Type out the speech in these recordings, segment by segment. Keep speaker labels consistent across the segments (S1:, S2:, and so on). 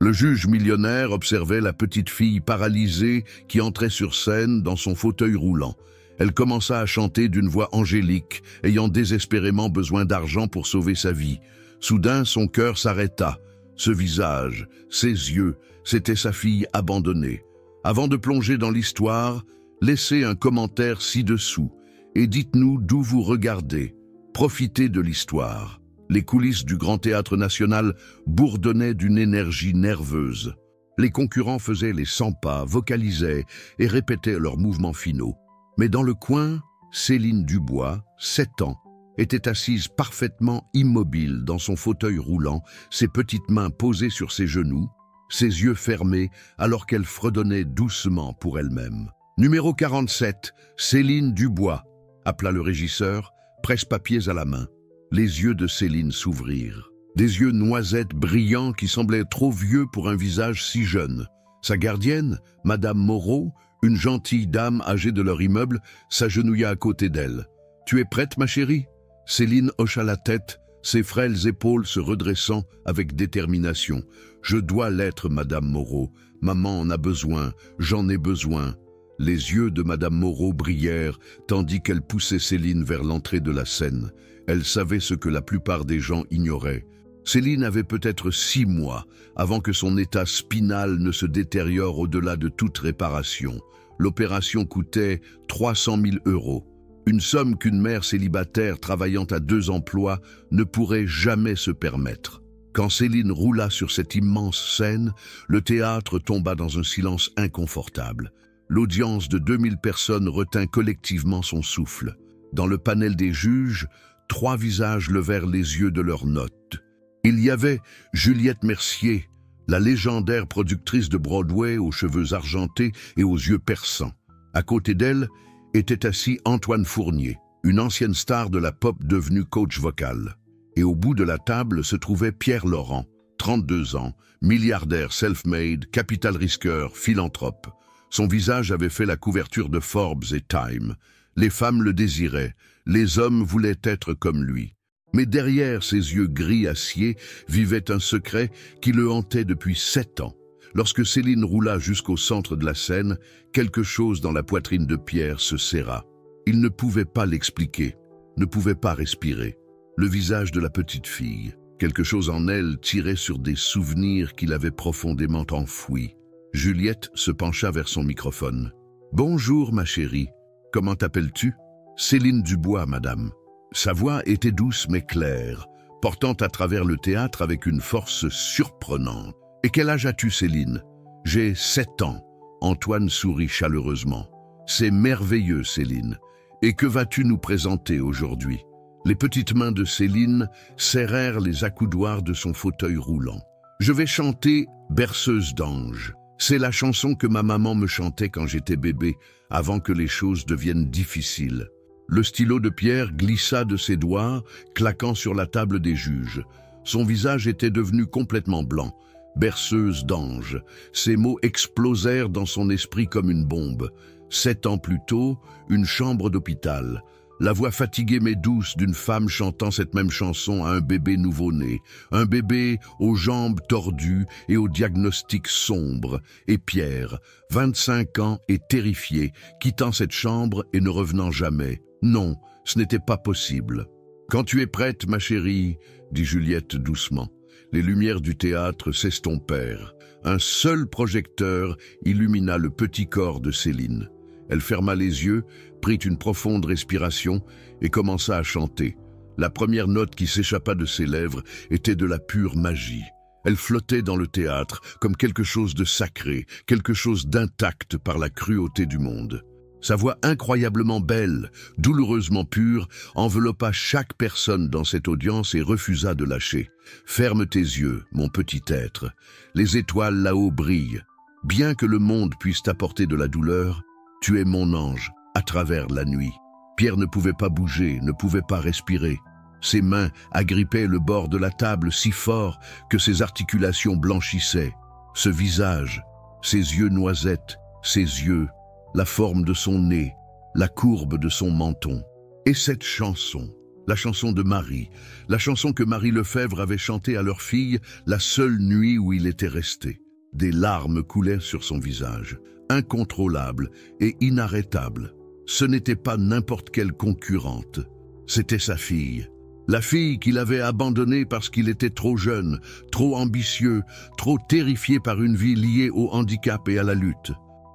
S1: Le juge millionnaire observait la petite fille paralysée qui entrait sur scène dans son fauteuil roulant. Elle commença à chanter d'une voix angélique, ayant désespérément besoin d'argent pour sauver sa vie. Soudain, son cœur s'arrêta. Ce visage, ses yeux, c'était sa fille abandonnée. Avant de plonger dans l'histoire, laissez un commentaire ci-dessous et dites-nous d'où vous regardez. Profitez de l'histoire. Les coulisses du Grand Théâtre National bourdonnaient d'une énergie nerveuse. Les concurrents faisaient les 100 pas, vocalisaient et répétaient leurs mouvements finaux. Mais dans le coin, Céline Dubois, 7 ans, était assise parfaitement immobile dans son fauteuil roulant, ses petites mains posées sur ses genoux, ses yeux fermés alors qu'elle fredonnait doucement pour elle-même. Numéro 47, Céline Dubois, appela le régisseur, presse-papiers à la main. Les yeux de Céline s'ouvrirent. Des yeux noisettes brillants qui semblaient trop vieux pour un visage si jeune. Sa gardienne, Madame Moreau, une gentille dame âgée de leur immeuble, s'agenouilla à côté d'elle. « Tu es prête, ma chérie ?» Céline hocha la tête, ses frêles épaules se redressant avec détermination. « Je dois l'être, Madame Moreau. Maman en a besoin, j'en ai besoin. » Les yeux de Madame Moreau brillèrent, tandis qu'elle poussait Céline vers l'entrée de la scène. Elle savait ce que la plupart des gens ignoraient. Céline avait peut-être 6 mois avant que son état spinal ne se détériore au-delà de toute réparation. L'opération coûtait 300 000 €, une somme qu'une mère célibataire travaillant à 2 emplois ne pourrait jamais se permettre. Quand Céline roula sur cette immense scène, le théâtre tomba dans un silence inconfortable. L'audience de 2000 personnes retint collectivement son souffle. Dans le panel des juges, 3 visages levèrent les yeux de leurs notes. Il y avait Juliette Mercier, la légendaire productrice de Broadway aux cheveux argentés et aux yeux perçants. À côté d'elle était assis Antoine Fournier, une ancienne star de la pop devenue coach vocal. Et au bout de la table se trouvait Pierre Laurent, 32 ans, milliardaire self-made, capital risqueur, philanthrope. Son visage avait fait la couverture de Forbes et Time. Les femmes le désiraient, les hommes voulaient être comme lui. Mais derrière ses yeux gris acier vivait un secret qui le hantait depuis 7 ans. Lorsque Céline roula jusqu'au centre de la scène, quelque chose dans la poitrine de Pierre se serra. Il ne pouvait pas l'expliquer, ne pouvait pas respirer. Le visage de la petite fille, quelque chose en elle tirait sur des souvenirs qu'il avait profondément enfouis. Juliette se pencha vers son microphone. « Bonjour, ma chérie. Comment t'appelles-tu ?»« Céline Dubois, madame. » Sa voix était douce mais claire, portant à travers le théâtre avec une force surprenante. « Et quel âge as-tu, Céline ?»« J'ai 7 ans. » Antoine sourit chaleureusement. « C'est merveilleux, Céline. Et que vas-tu nous présenter aujourd'hui ?» Les petites mains de Céline serrèrent les accoudoirs de son fauteuil roulant. « Je vais chanter « Berceuse d'ange ». C'est la chanson que ma maman me chantait quand j'étais bébé, avant que les choses deviennent difficiles. » Le stylo de Pierre glissa de ses doigts, claquant sur la table des juges. Son visage était devenu complètement blanc. Berceuse d'ange. Ces mots explosèrent dans son esprit comme une bombe. 7 ans plus tôt, une chambre d'hôpital. La voix fatiguée mais douce d'une femme chantant cette même chanson à un bébé nouveau-né. Un bébé aux jambes tordues et au diagnostic sombre. Et Pierre, 25 ans et terrifié, quittant cette chambre et ne revenant jamais. Non, ce n'était pas possible. « Quand tu es prête, ma chérie, » dit Juliette doucement. Les lumières du théâtre s'estompèrent. Un seul projecteur illumina le petit corps de Céline. Elle ferma les yeux, prit une profonde respiration et commença à chanter. La première note qui s'échappa de ses lèvres était de la pure magie. Elle flottait dans le théâtre comme quelque chose de sacré, quelque chose d'intact par la cruauté du monde. Sa voix incroyablement belle, douloureusement pure, enveloppa chaque personne dans cette audience et refusa de lâcher. « Ferme tes yeux, mon petit être. Les étoiles là-haut brillent. Bien que le monde puisse t'apporter de la douleur, tu es mon ange, à travers la nuit. » Pierre ne pouvait pas bouger, ne pouvait pas respirer. Ses mains agrippaient le bord de la table si fort que ses articulations blanchissaient. Ce visage, ses yeux noisettes, ses yeux, la forme de son nez, la courbe de son menton. Et cette chanson, La chanson de Marie, la chanson que Marie Lefebvre avait chantée à leur fille la seule nuit où il était resté. Des larmes coulaient sur son visage, incontrôlables et inarrêtables. Ce n'était pas n'importe quelle concurrente, c'était sa fille. La fille qu'il avait abandonnée parce qu'il était trop jeune, trop ambitieux, trop terrifié par une vie liée au handicap et à la lutte.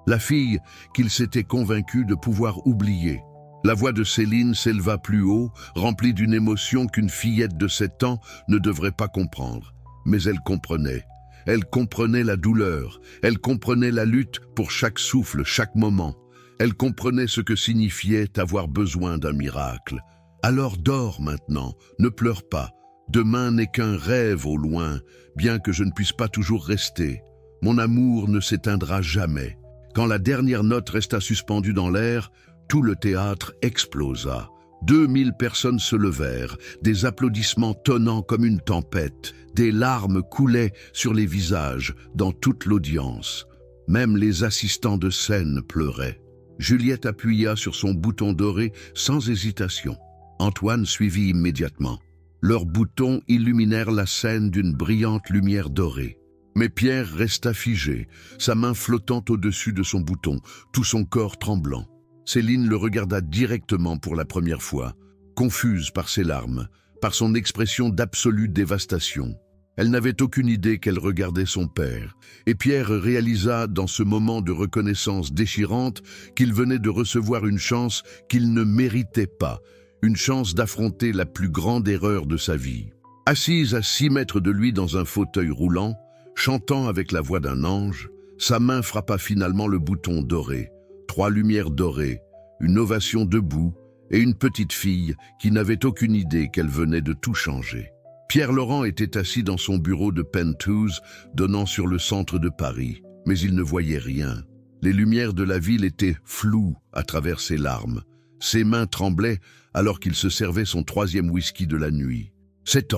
S1: La fille qu'il s'était convaincu de pouvoir oublier. La voix de Céline s'éleva plus haut, remplie d'une émotion qu'une fillette de 7 ans ne devrait pas comprendre. Mais elle comprenait. Elle comprenait la douleur. Elle comprenait la lutte pour chaque souffle, chaque moment. Elle comprenait ce que signifiait avoir besoin d'un miracle. Alors dors maintenant, ne pleure pas. Demain n'est qu'un rêve au loin, bien que je ne puisse pas toujours rester. Mon amour ne s'éteindra jamais. Quand la dernière note resta suspendue dans l'air, tout le théâtre explosa. 2000 personnes se levèrent, des applaudissements tonnants comme une tempête. Des larmes coulaient sur les visages dans toute l'audience. Même les assistants de scène pleuraient. Juliette appuya sur son bouton doré sans hésitation. Antoine suivit immédiatement. Leurs boutons illuminèrent la scène d'une brillante lumière dorée. Mais Pierre resta figé, sa main flottant au-dessus de son bouton, tout son corps tremblant. Céline le regarda directement pour la première fois, confuse par ses larmes, par son expression d'absolue dévastation. Elle n'avait aucune idée qu'elle regardait son père, et Pierre réalisa dans ce moment de reconnaissance déchirante qu'il venait de recevoir une chance qu'il ne méritait pas, une chance d'affronter la plus grande erreur de sa vie. Assise à 6 mètres de lui dans un fauteuil roulant, chantant avec la voix d'un ange, sa main frappa finalement le bouton doré. 3 lumières dorées, une ovation debout et une petite fille qui n'avait aucune idée qu'elle venait de tout changer. Pierre Laurent était assis dans son bureau de penthouse donnant sur le centre de Paris, mais il ne voyait rien. Les lumières de la ville étaient floues à travers ses larmes. Ses mains tremblaient alors qu'il se servait son 3e whisky de la nuit. 7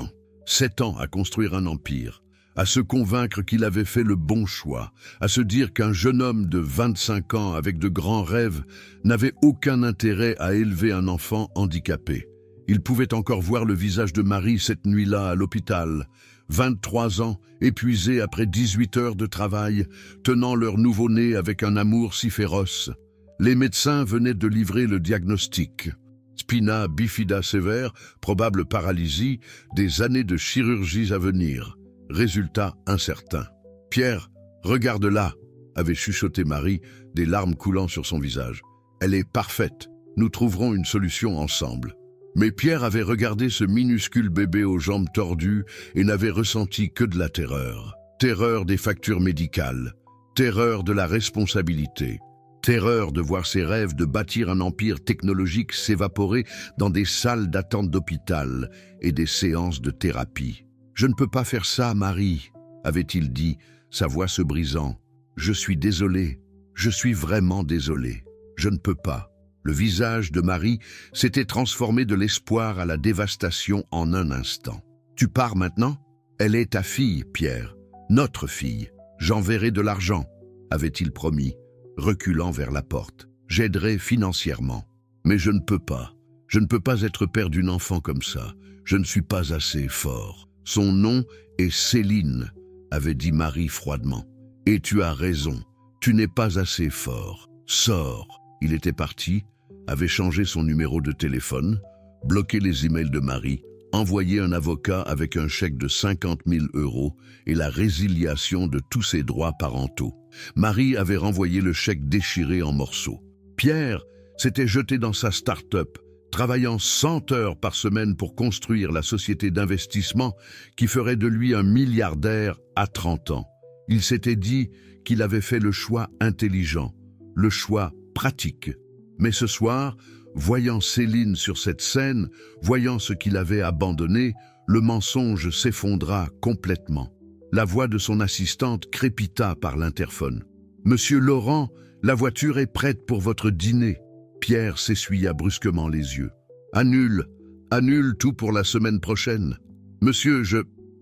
S1: ans à construire un empire, à se convaincre qu'il avait fait le bon choix, à se dire qu'un jeune homme de 25 ans avec de grands rêves n'avait aucun intérêt à élever un enfant handicapé. Il pouvait encore voir le visage de Marie cette nuit-là à l'hôpital, 23 ans, épuisés après 18 heures de travail, tenant leur nouveau-né avec un amour si féroce. Les médecins venaient de livrer le diagnostic. Spina bifida sévère, probable paralysie, des années de chirurgies à venir. Résultat incertain. « Pierre, regarde-la » avait chuchoté Marie, des larmes coulant sur son visage. « Elle est parfaite. Nous trouverons une solution ensemble. » Mais Pierre avait regardé ce minuscule bébé aux jambes tordues et n'avait ressenti que de la terreur. Terreur des factures médicales, terreur de la responsabilité, terreur de voir ses rêves de bâtir un empire technologique s'évaporer dans des salles d'attente d'hôpital et des séances de thérapie. « Je ne peux pas faire ça, Marie », avait-il dit, sa voix se brisant. « Je suis désolé, je suis vraiment désolé. Je ne peux pas. » Le visage de Marie s'était transformé de l'espoir à la dévastation en un instant. « Tu pars maintenant ? Elle est ta fille, Pierre. Notre fille. J'enverrai de l'argent, » avait-il promis, reculant vers la porte. « J'aiderai financièrement. Mais je ne peux pas. Je ne peux pas être père d'une enfant comme ça. Je ne suis pas assez fort. » Son nom est Céline, avait dit Marie froidement. « Et tu as raison. Tu n'es pas assez fort. Sors. » Il était parti, avait changé son numéro de téléphone, bloqué les emails de Marie, envoyé un avocat avec un chèque de 50 000 € et la résiliation de tous ses droits parentaux. Marie avait renvoyé le chèque déchiré en morceaux. Pierre s'était jeté dans sa start-up, travaillant 100 heures par semaine pour construire la société d'investissement qui ferait de lui un milliardaire à 30 ans. Il s'était dit qu'il avait fait le choix intelligent, le choix pratique. Mais ce soir, voyant Céline sur cette scène, voyant ce qu'il avait abandonné, le mensonge s'effondra complètement. La voix de son assistante crépita par l'interphone. « Monsieur Laurent, la voiture est prête pour votre dîner. » Pierre s'essuya brusquement les yeux. « Annule tout pour la semaine prochaine. »« Monsieur,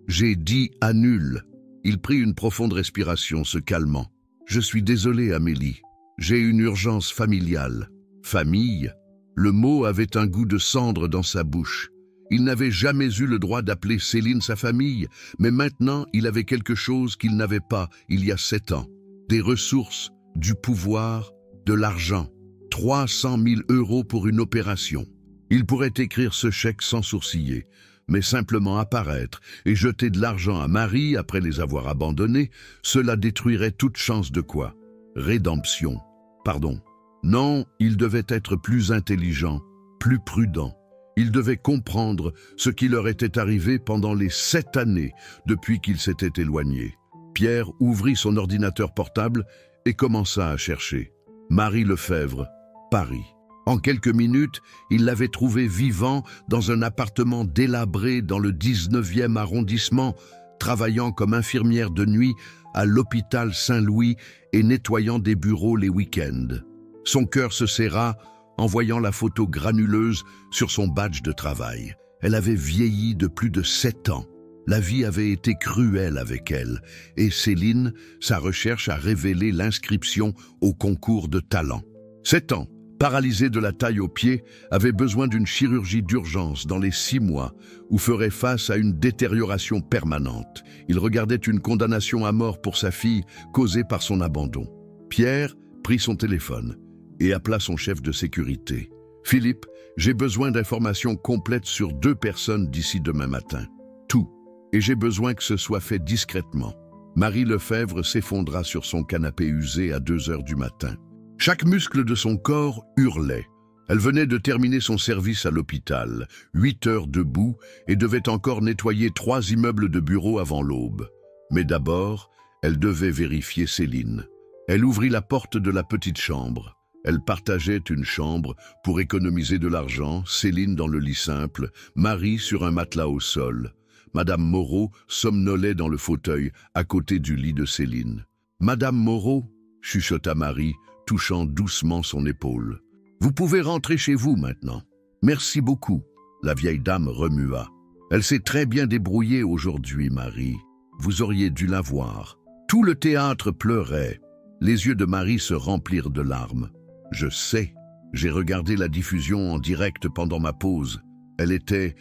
S1: j'ai dit annule. » Il prit une profonde respiration, se calmant. « Je suis désolé, Amélie. J'ai une urgence familiale. » Famille, le mot avait un goût de cendre dans sa bouche. Il n'avait jamais eu le droit d'appeler Céline sa famille, mais maintenant il avait quelque chose qu'il n'avait pas il y a 7 ans. Des ressources, du pouvoir, de l'argent. 300 000 € pour une opération. Il pourrait écrire ce chèque sans sourciller, mais simplement apparaître et jeter de l'argent à Marie après les avoir abandonnés, cela détruirait toute chance de quoi? Rédemption. Pardon. Non, il devait être plus intelligent, plus prudent. Il devait comprendre ce qui leur était arrivé pendant les 7 années depuis qu'ils s'étaient éloignés. Pierre ouvrit son ordinateur portable et commença à chercher. Marie Lefebvre, Paris. En quelques minutes, il l'avait trouvé vivant dans un appartement délabré dans le 19e arrondissement, travaillant comme infirmière de nuit à l'hôpital Saint-Louis et nettoyant des bureaux les week-ends. Son cœur se serra en voyant la photo granuleuse sur son badge de travail. Elle avait vieilli de plus de 7 ans. La vie avait été cruelle avec elle, et Céline, sa recherche a révélé l'inscription au concours de talent. 7 ans, paralysée de la taille aux pieds, avait besoin d'une chirurgie d'urgence dans les 6 mois, où ferait face à une détérioration permanente. Il regardait une condamnation à mort pour sa fille, causée par son abandon. Pierre prit son téléphone et appela son chef de sécurité. « Philippe, j'ai besoin d'informations complètes sur 2 personnes d'ici demain matin. Tout. Et j'ai besoin que ce soit fait discrètement. » Marie Lefebvre s'effondra sur son canapé usé à 2 heures du matin. Chaque muscle de son corps hurlait. Elle venait de terminer son service à l'hôpital, 8 heures debout, et devait encore nettoyer 3 immeubles de bureaux avant l'aube. Mais d'abord, elle devait vérifier Céline. Elle ouvrit la porte de la petite chambre. Elle partageait une chambre pour économiser de l'argent, Céline dans le lit simple, Marie sur un matelas au sol. Madame Moreau somnolait dans le fauteuil à côté du lit de Céline. « Madame Moreau » chuchota Marie, touchant doucement son épaule. « Vous pouvez rentrer chez vous maintenant. Merci beaucoup. » La vieille dame remua. « Elle s'est très bien débrouillée aujourd'hui, Marie. Vous auriez dû la voir. » Tout le théâtre pleurait. Les yeux de Marie se remplirent de larmes. « Je sais. J'ai regardé la diffusion en direct pendant ma pause. Elle était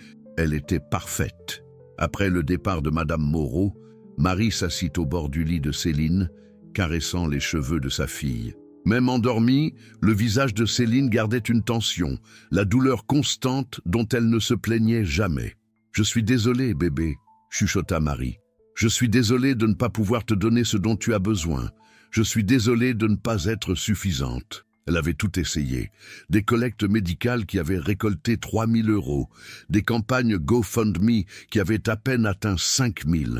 S1: parfaite. » Après le départ de Madame Moreau, Marie s'assit au bord du lit de Céline, caressant les cheveux de sa fille. Même endormie, le visage de Céline gardait une tension, la douleur constante dont elle ne se plaignait jamais. « Je suis désolée, bébé, » chuchota Marie. « Je suis désolée de ne pas pouvoir te donner ce dont tu as besoin. Je suis désolée de ne pas être suffisante. » Elle avait tout essayé. Des collectes médicales qui avaient récolté 3 000 €, des campagnes GoFundMe qui avaient à peine atteint 5 000.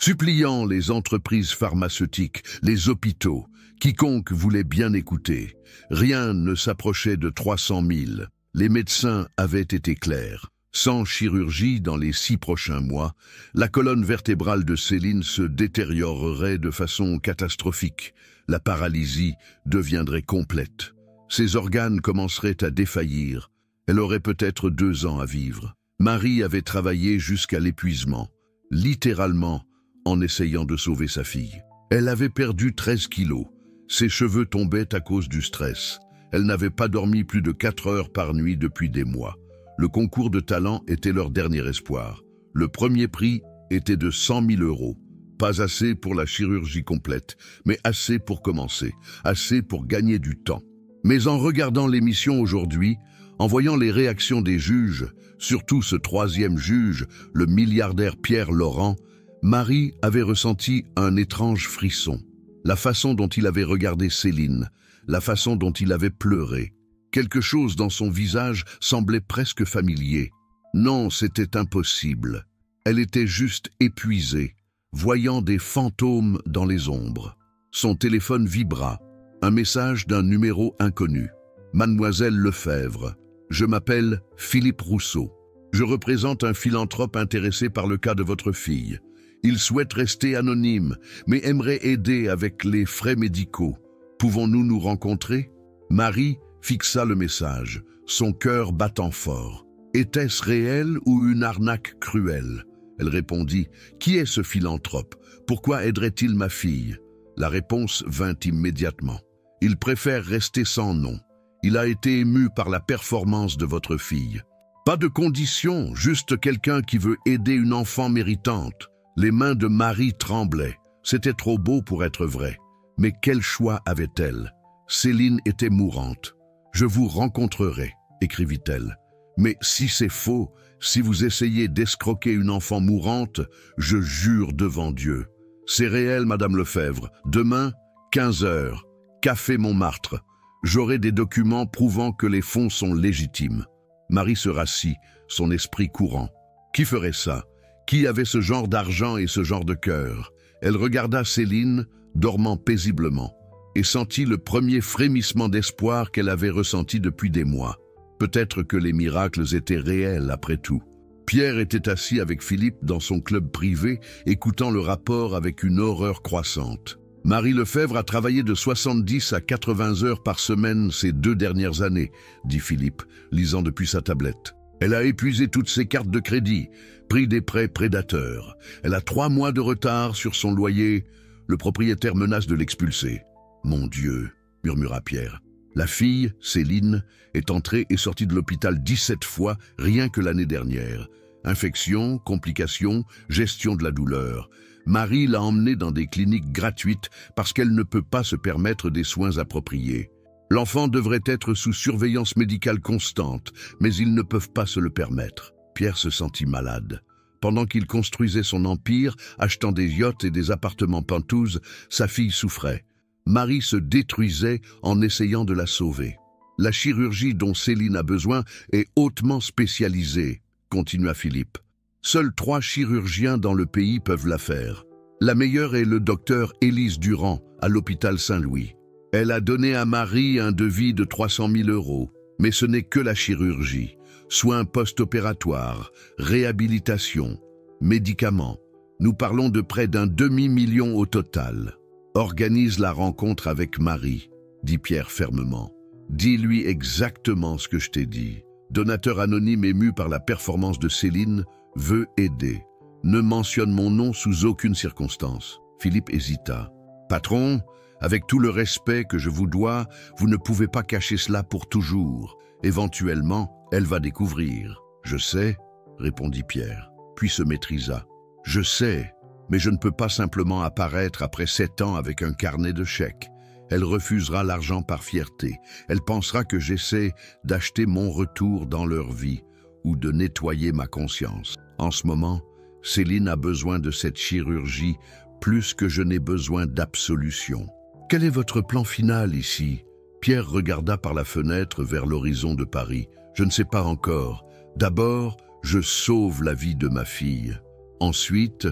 S1: Suppliant les entreprises pharmaceutiques, les hôpitaux, quiconque voulait bien écouter. Rien ne s'approchait de 300 000. Les médecins avaient été clairs. Sans chirurgie dans les 6 prochains mois, la colonne vertébrale de Céline se détériorerait de façon catastrophique. La paralysie deviendrait complète. Ses organes commenceraient à défaillir. Elle aurait peut-être 2 ans à vivre. Marie avait travaillé jusqu'à l'épuisement, littéralement en essayant de sauver sa fille. Elle avait perdu 13 kilos. Ses cheveux tombaient à cause du stress. Elle n'avait pas dormi plus de 4 heures par nuit depuis des mois. Le concours de talent était leur dernier espoir. Le premier prix était de 100 000 €. Pas assez pour la chirurgie complète, mais assez pour commencer, assez pour gagner du temps. Mais en regardant l'émission aujourd'hui, en voyant les réactions des juges, surtout ce 3e juge, le milliardaire Pierre Laurent, Marie avait ressenti un étrange frisson. La façon dont il avait regardé Céline, la façon dont il avait pleuré. Quelque chose dans son visage semblait presque familier. Non, c'était impossible. Elle était juste épuisée, voyant des fantômes dans les ombres. Son téléphone vibra. Un message d'un numéro inconnu. « Mademoiselle Lefebvre, je m'appelle Philippe Rousseau. Je représente un philanthrope intéressé par le cas de votre fille. Il souhaite rester anonyme, mais aimerait aider avec les frais médicaux. Pouvons-nous nous rencontrer ?» Marie fixa le message, son cœur battant fort. Était-ce réel ou une arnaque cruelle? Elle répondit « Qui est ce philanthrope? Pourquoi aiderait-il ma fille ?» La réponse vint immédiatement. « Il préfère rester sans nom. Il a été ému par la performance de votre fille. » Pas de condition, juste quelqu'un qui veut aider une enfant méritante. Les mains de Marie tremblaient. C'était trop beau pour être vrai. Mais quel choix avait-elle? Céline était mourante. « Je vous rencontrerai », écrivit-elle. « Mais si c'est faux, si vous essayez d'escroquer une enfant mourante, je jure devant Dieu. C'est réel, Madame Lefebvre. Demain, 15 heures, Café Montmartre. J'aurai des documents prouvant que les fonds sont légitimes. » Marie se rassit, son esprit courant. Qui ferait ça? Qui avait ce genre d'argent et ce genre de cœur? Elle regarda Céline, dormant paisiblement, et sentit le premier frémissement d'espoir qu'elle avait ressenti depuis des mois. Peut-être que les miracles étaient réels après tout. Pierre était assis avec Philippe dans son club privé, écoutant le rapport avec une horreur croissante. Marie Lefebvre a travaillé de 70 à 80 heures par semaine ces 2 dernières années, dit Philippe, lisant depuis sa tablette. Elle a épuisé toutes ses cartes de crédit, pris des prêts prédateurs. Elle a 3 mois de retard sur son loyer. Le propriétaire menace de l'expulser. Mon Dieu, murmura Pierre. La fille, Céline, est entrée et sortie de l'hôpital 17 fois rien que l'année dernière. Infection, complications, gestion de la douleur. Marie l'a emmenée dans des cliniques gratuites parce qu'elle ne peut pas se permettre des soins appropriés. L'enfant devrait être sous surveillance médicale constante, mais ils ne peuvent pas se le permettre. Pierre se sentit malade. Pendant qu'il construisait son empire, achetant des yachts et des appartements pentouses, sa fille souffrait. Marie se détruisait en essayant de la sauver. La chirurgie dont Céline a besoin est hautement spécialisée, continua Philippe. Seuls 3 chirurgiens dans le pays peuvent la faire. La meilleure est le docteur Élise Durand, à l'hôpital Saint-Louis. Elle a donné à Marie un devis de 300 000 €. Mais ce n'est que la chirurgie. Soins post-opératoires, réhabilitation, médicaments. Nous parlons de près d'un demi-million au total. Organise la rencontre avec Marie, dit Pierre fermement. Dis-lui exactement ce que je t'ai dit. Donateur anonyme ému par la performance de Céline, veut aider. Ne mentionne mon nom sous aucune circonstance. Philippe hésita. Patron, avec tout le respect que je vous dois, vous ne pouvez pas cacher cela pour toujours. Éventuellement, elle va découvrir. Je sais, répondit Pierre, puis se maîtrisa. Je sais, mais je ne peux pas simplement apparaître après 7 ans avec un carnet de chèques. Elle refusera l'argent par fierté. Elle pensera que j'essaie d'acheter mon retour dans leur vie ou de nettoyer ma conscience. En ce moment, Céline a besoin de cette chirurgie plus que je n'ai besoin d'absolution. Quel est votre plan final ici? Pierre regarda par la fenêtre vers l'horizon de Paris. Je ne sais pas encore. D'abord, je sauve la vie de ma fille. Ensuite,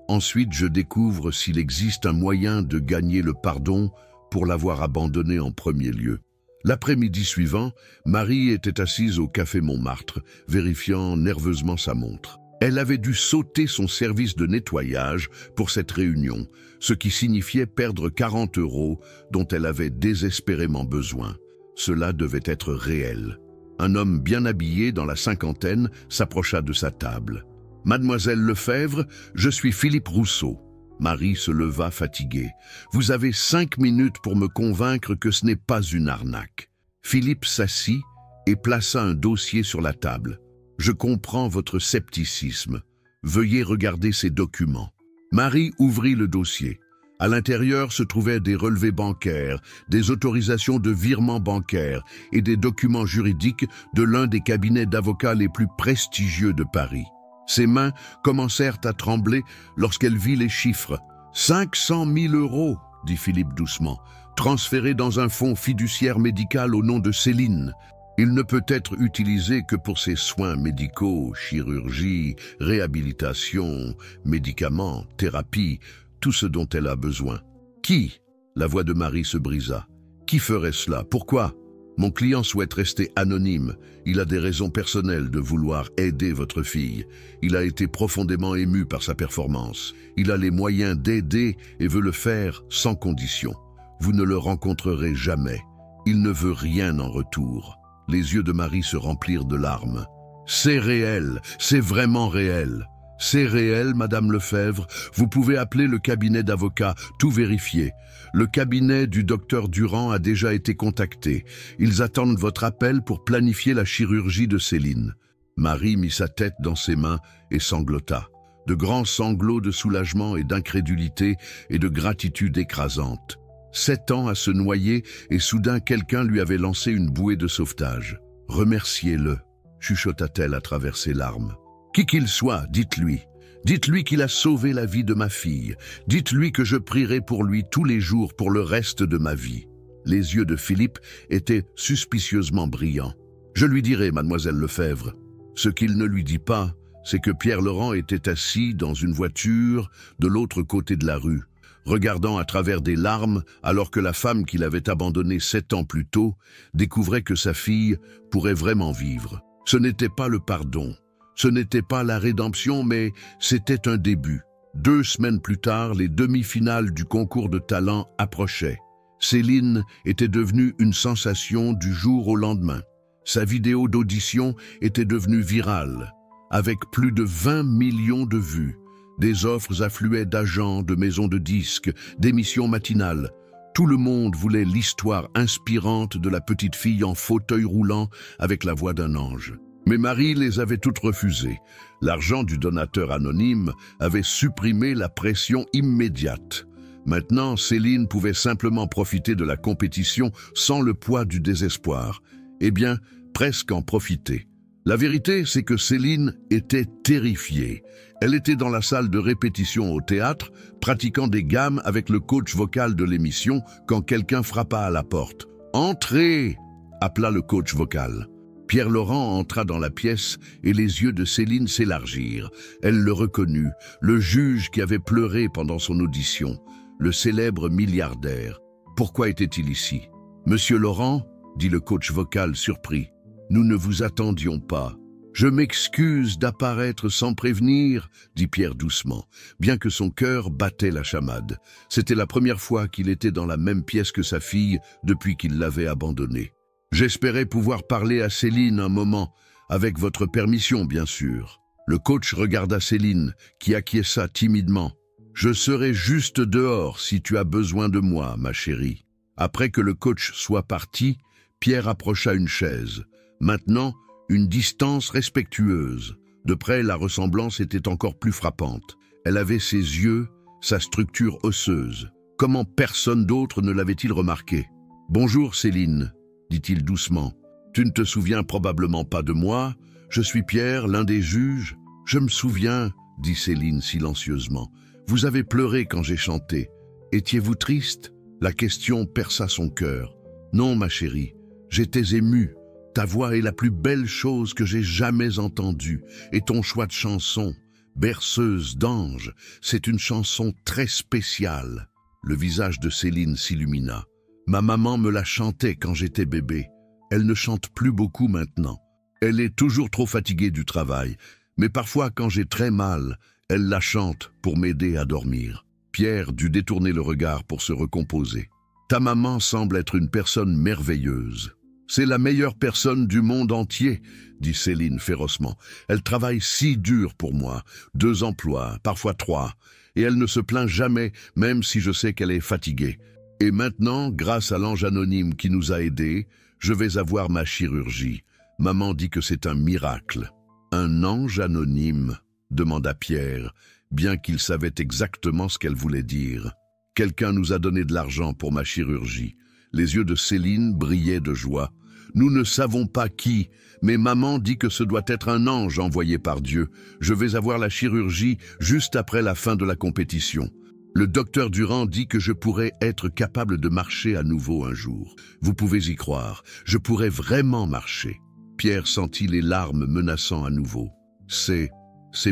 S1: je découvre s'il existe un moyen de gagner le pardon pour l'avoir abandonnée en premier lieu. L'après-midi suivant, Marie était assise au Café Montmartre, vérifiant nerveusement sa montre. Elle avait dû sauter son service de nettoyage pour cette réunion, ce qui signifiait perdre 40 € dont elle avait désespérément besoin. Cela devait être réel. Un homme bien habillé dans la cinquantaine s'approcha de sa table. « Mademoiselle Lefebvre, je suis Philippe Rousseau. » Marie se leva fatiguée. « Vous avez 5 minutes pour me convaincre que ce n'est pas une arnaque. » Philippe s'assit et plaça un dossier sur la table. « Je comprends votre scepticisme. Veuillez regarder ces documents. » Marie ouvrit le dossier. À l'intérieur se trouvaient des relevés bancaires, des autorisations de virement bancaire et des documents juridiques de l'un des cabinets d'avocats les plus prestigieux de Paris. Ses mains commencèrent à trembler lorsqu'elle vit les chiffres. « 500 000 €, dit Philippe doucement, transférés dans un fonds fiduciaire médical au nom de Céline. Il ne peut être utilisé que pour ses soins médicaux, chirurgie, réhabilitation, médicaments, thérapie, tout ce dont elle a besoin. Qui ?» La voix de Marie se brisa. « Qui ferait cela? Pourquoi? Mon client souhaite rester anonyme. Il a des raisons personnelles de vouloir aider votre fille. Il a été profondément ému par sa performance. Il a les moyens d'aider et veut le faire sans condition. Vous ne le rencontrerez jamais. Il ne veut rien en retour. » Les yeux de Marie se remplirent de larmes. « C'est réel, c'est vraiment réel. C'est réel, Madame Lefebvre. Vous pouvez appeler le cabinet d'avocats, tout vérifier. Le cabinet du docteur Durand a déjà été contacté. Ils attendent votre appel pour planifier la chirurgie de Céline. » Marie mit sa tête dans ses mains et sanglota. De grands sanglots de soulagement et d'incrédulité et de gratitude écrasante. 7 ans à se noyer et soudain quelqu'un lui avait lancé une bouée de sauvetage. « Remerciez-le », chuchota-t-elle à travers ses larmes. « Qui qu'il soit, dites-lui. Dites-lui qu'il a sauvé la vie de ma fille. Dites-lui que je prierai pour lui tous les jours pour le reste de ma vie. » Les yeux de Philippe étaient suspicieusement brillants. « Je lui dirai, mademoiselle Lefebvre. » Ce qu'il ne lui dit pas, c'est que Pierre Laurent était assis dans une voiture de l'autre côté de la rue, regardant à travers des larmes alors que la femme qu'il avait abandonnée 7 ans plus tôt découvrait que sa fille pourrait vraiment vivre. Ce n'était pas le pardon, ce n'était pas la rédemption, mais c'était un début. 2 semaines plus tard, les demi-finales du concours de talent approchaient. Céline était devenue une sensation du jour au lendemain. Sa vidéo d'audition était devenue virale, avec plus de 20 millions de vues. Des offres affluaient d'agents, de maisons de disques, d'émissions matinales. Tout le monde voulait l'histoire inspirante de la petite fille en fauteuil roulant avec la voix d'un ange. Mais Marie les avait toutes refusées. L'argent du donateur anonyme avait supprimé la pression immédiate. Maintenant, Céline pouvait simplement profiter de la compétition sans le poids du désespoir. Eh bien, presque en profiter. La vérité, c'est que Céline était terrifiée. Elle était dans la salle de répétition au théâtre, pratiquant des gammes avec le coach vocal de l'émission quand quelqu'un frappa à la porte. « Entrez !» appela le coach vocal. Pierre Laurent entra dans la pièce et les yeux de Céline s'élargirent. Elle le reconnut, le juge qui avait pleuré pendant son audition, le célèbre milliardaire. Pourquoi était-il ici? « Monsieur Laurent ?» dit le coach vocal surpris. « Nous ne vous attendions pas. »« Je m'excuse d'apparaître sans prévenir, » dit Pierre doucement, bien que son cœur battait la chamade. C'était la première fois qu'il était dans la même pièce que sa fille depuis qu'il l'avait abandonnée. « J'espérais pouvoir parler à Céline un moment, avec votre permission, bien sûr. » Le coach regarda Céline, qui acquiesça timidement. « Je serai juste dehors si tu as besoin de moi, ma chérie. » Après que le coach soit parti, Pierre approcha une chaise. Maintenant, une distance respectueuse. De près, la ressemblance était encore plus frappante. Elle avait ses yeux, sa structure osseuse. Comment personne d'autre ne l'avait-il remarqué? « Bonjour Céline, » dit-il doucement. « Tu ne te souviens probablement pas de moi. Je suis Pierre, l'un des juges. »« Je me souviens, » dit Céline silencieusement. « Vous avez pleuré quand j'ai chanté. Étiez-vous triste ?» La question perça son cœur. « Non, ma chérie, j'étais ému. Ta voix est la plus belle chose que j'ai jamais entendue, et ton choix de chanson, berceuse d'ange, c'est une chanson très spéciale. » Le visage de Céline s'illumina. « Ma maman me la chantait quand j'étais bébé. Elle ne chante plus beaucoup maintenant. Elle est toujours trop fatiguée du travail, mais parfois quand j'ai très mal, elle la chante pour m'aider à dormir. » Pierre dut détourner le regard pour se recomposer. « Ta maman semble être une personne merveilleuse. » « C'est la meilleure personne du monde entier, » dit Céline férocement. « Elle travaille si dur pour moi, 2 emplois, parfois 3, et elle ne se plaint jamais, même si je sais qu'elle est fatiguée. Et maintenant, grâce à l'ange anonyme qui nous a aidés, je vais avoir ma chirurgie. Maman dit que c'est un miracle. »« Un ange anonyme ?» demanda Pierre, bien qu'il savait exactement ce qu'elle voulait dire. « Quelqu'un nous a donné de l'argent pour ma chirurgie. » Les yeux de Céline brillaient de joie. « Nous ne savons pas qui, mais maman dit que ce doit être un ange envoyé par Dieu. Je vais avoir la chirurgie juste après la fin de la compétition. Le docteur Durand dit que je pourrais être capable de marcher à nouveau un jour. Vous pouvez y croire, je pourrais vraiment marcher. » Pierre sentit les larmes menaçant à nouveau. « C'est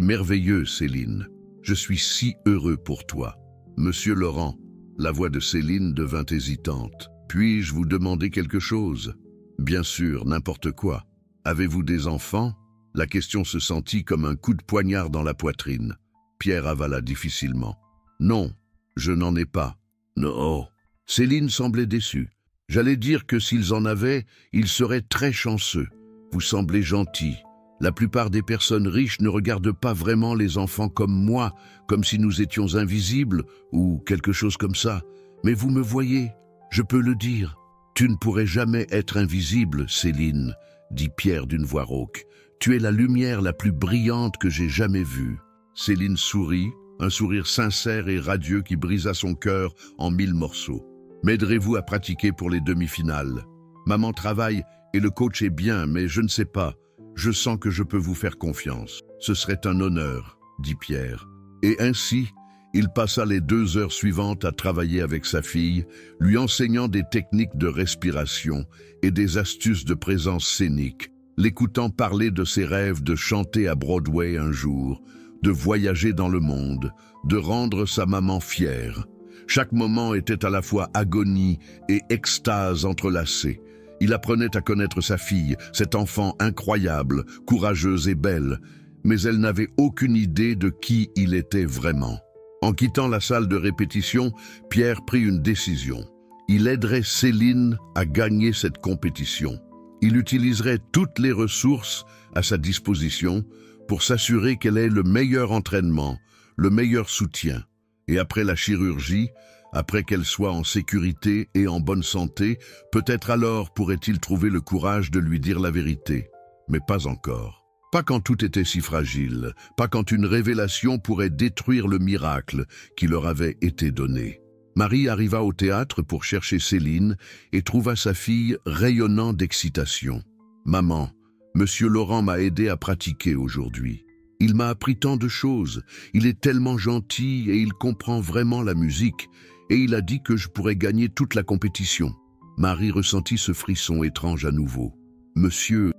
S1: merveilleux, Céline. Je suis si heureux pour toi. » « Monsieur Laurent », la voix de Céline devint hésitante. « Puis-je vous demander quelque chose ?»« Bien sûr, n'importe quoi. Avez-vous des enfants ?» La question se sentit comme un coup de poignard dans la poitrine. Pierre avala difficilement. « Non, je n'en ai pas. »« Non. » Céline semblait déçue. « J'allais dire que s'ils en avaient, ils seraient très chanceux. Vous semblez gentil. La plupart des personnes riches ne regardent pas vraiment les enfants comme moi, comme si nous étions invisibles ou quelque chose comme ça. Mais vous me voyez, je peux le dire. »« Tu ne pourrais jamais être invisible, Céline, » dit Pierre d'une voix rauque. « Tu es la lumière la plus brillante que j'ai jamais vue. » Céline sourit, un sourire sincère et radieux qui brisa son cœur en 1000 morceaux. « M'aiderez-vous à pratiquer pour les demi-finales? Maman travaille et le coach est bien, mais je ne sais pas. Je sens que je peux vous faire confiance. Ce serait un honneur, » dit Pierre. Et ainsi, il passa les 2 heures suivantes à travailler avec sa fille, lui enseignant des techniques de respiration et des astuces de présence scénique, l'écoutant parler de ses rêves de chanter à Broadway un jour, de voyager dans le monde, de rendre sa maman fière. Chaque moment était à la fois agonie et extase entrelacée. Il apprenait à connaître sa fille, cet enfant incroyable, courageuse et belle, mais elle n'avait aucune idée de qui il était vraiment. En quittant la salle de répétition, Pierre prit une décision. Il aiderait Céline à gagner cette compétition. Il utiliserait toutes les ressources à sa disposition pour s'assurer qu'elle ait le meilleur entraînement, le meilleur soutien. Et après la chirurgie, après qu'elle soit en sécurité et en bonne santé, peut-être alors pourrait-il trouver le courage de lui dire la vérité. Mais pas encore. Pas quand tout était si fragile, pas quand une révélation pourrait détruire le miracle qui leur avait été donné. Marie arriva au théâtre pour chercher Céline et trouva sa fille rayonnant d'excitation. « Maman, Monsieur Laurent m'a aidé à pratiquer aujourd'hui. Il m'a appris tant de choses, il est tellement gentil et il comprend vraiment la musique, et il a dit que je pourrais gagner toute la compétition. » Marie ressentit ce frisson étrange à nouveau. « Monsieur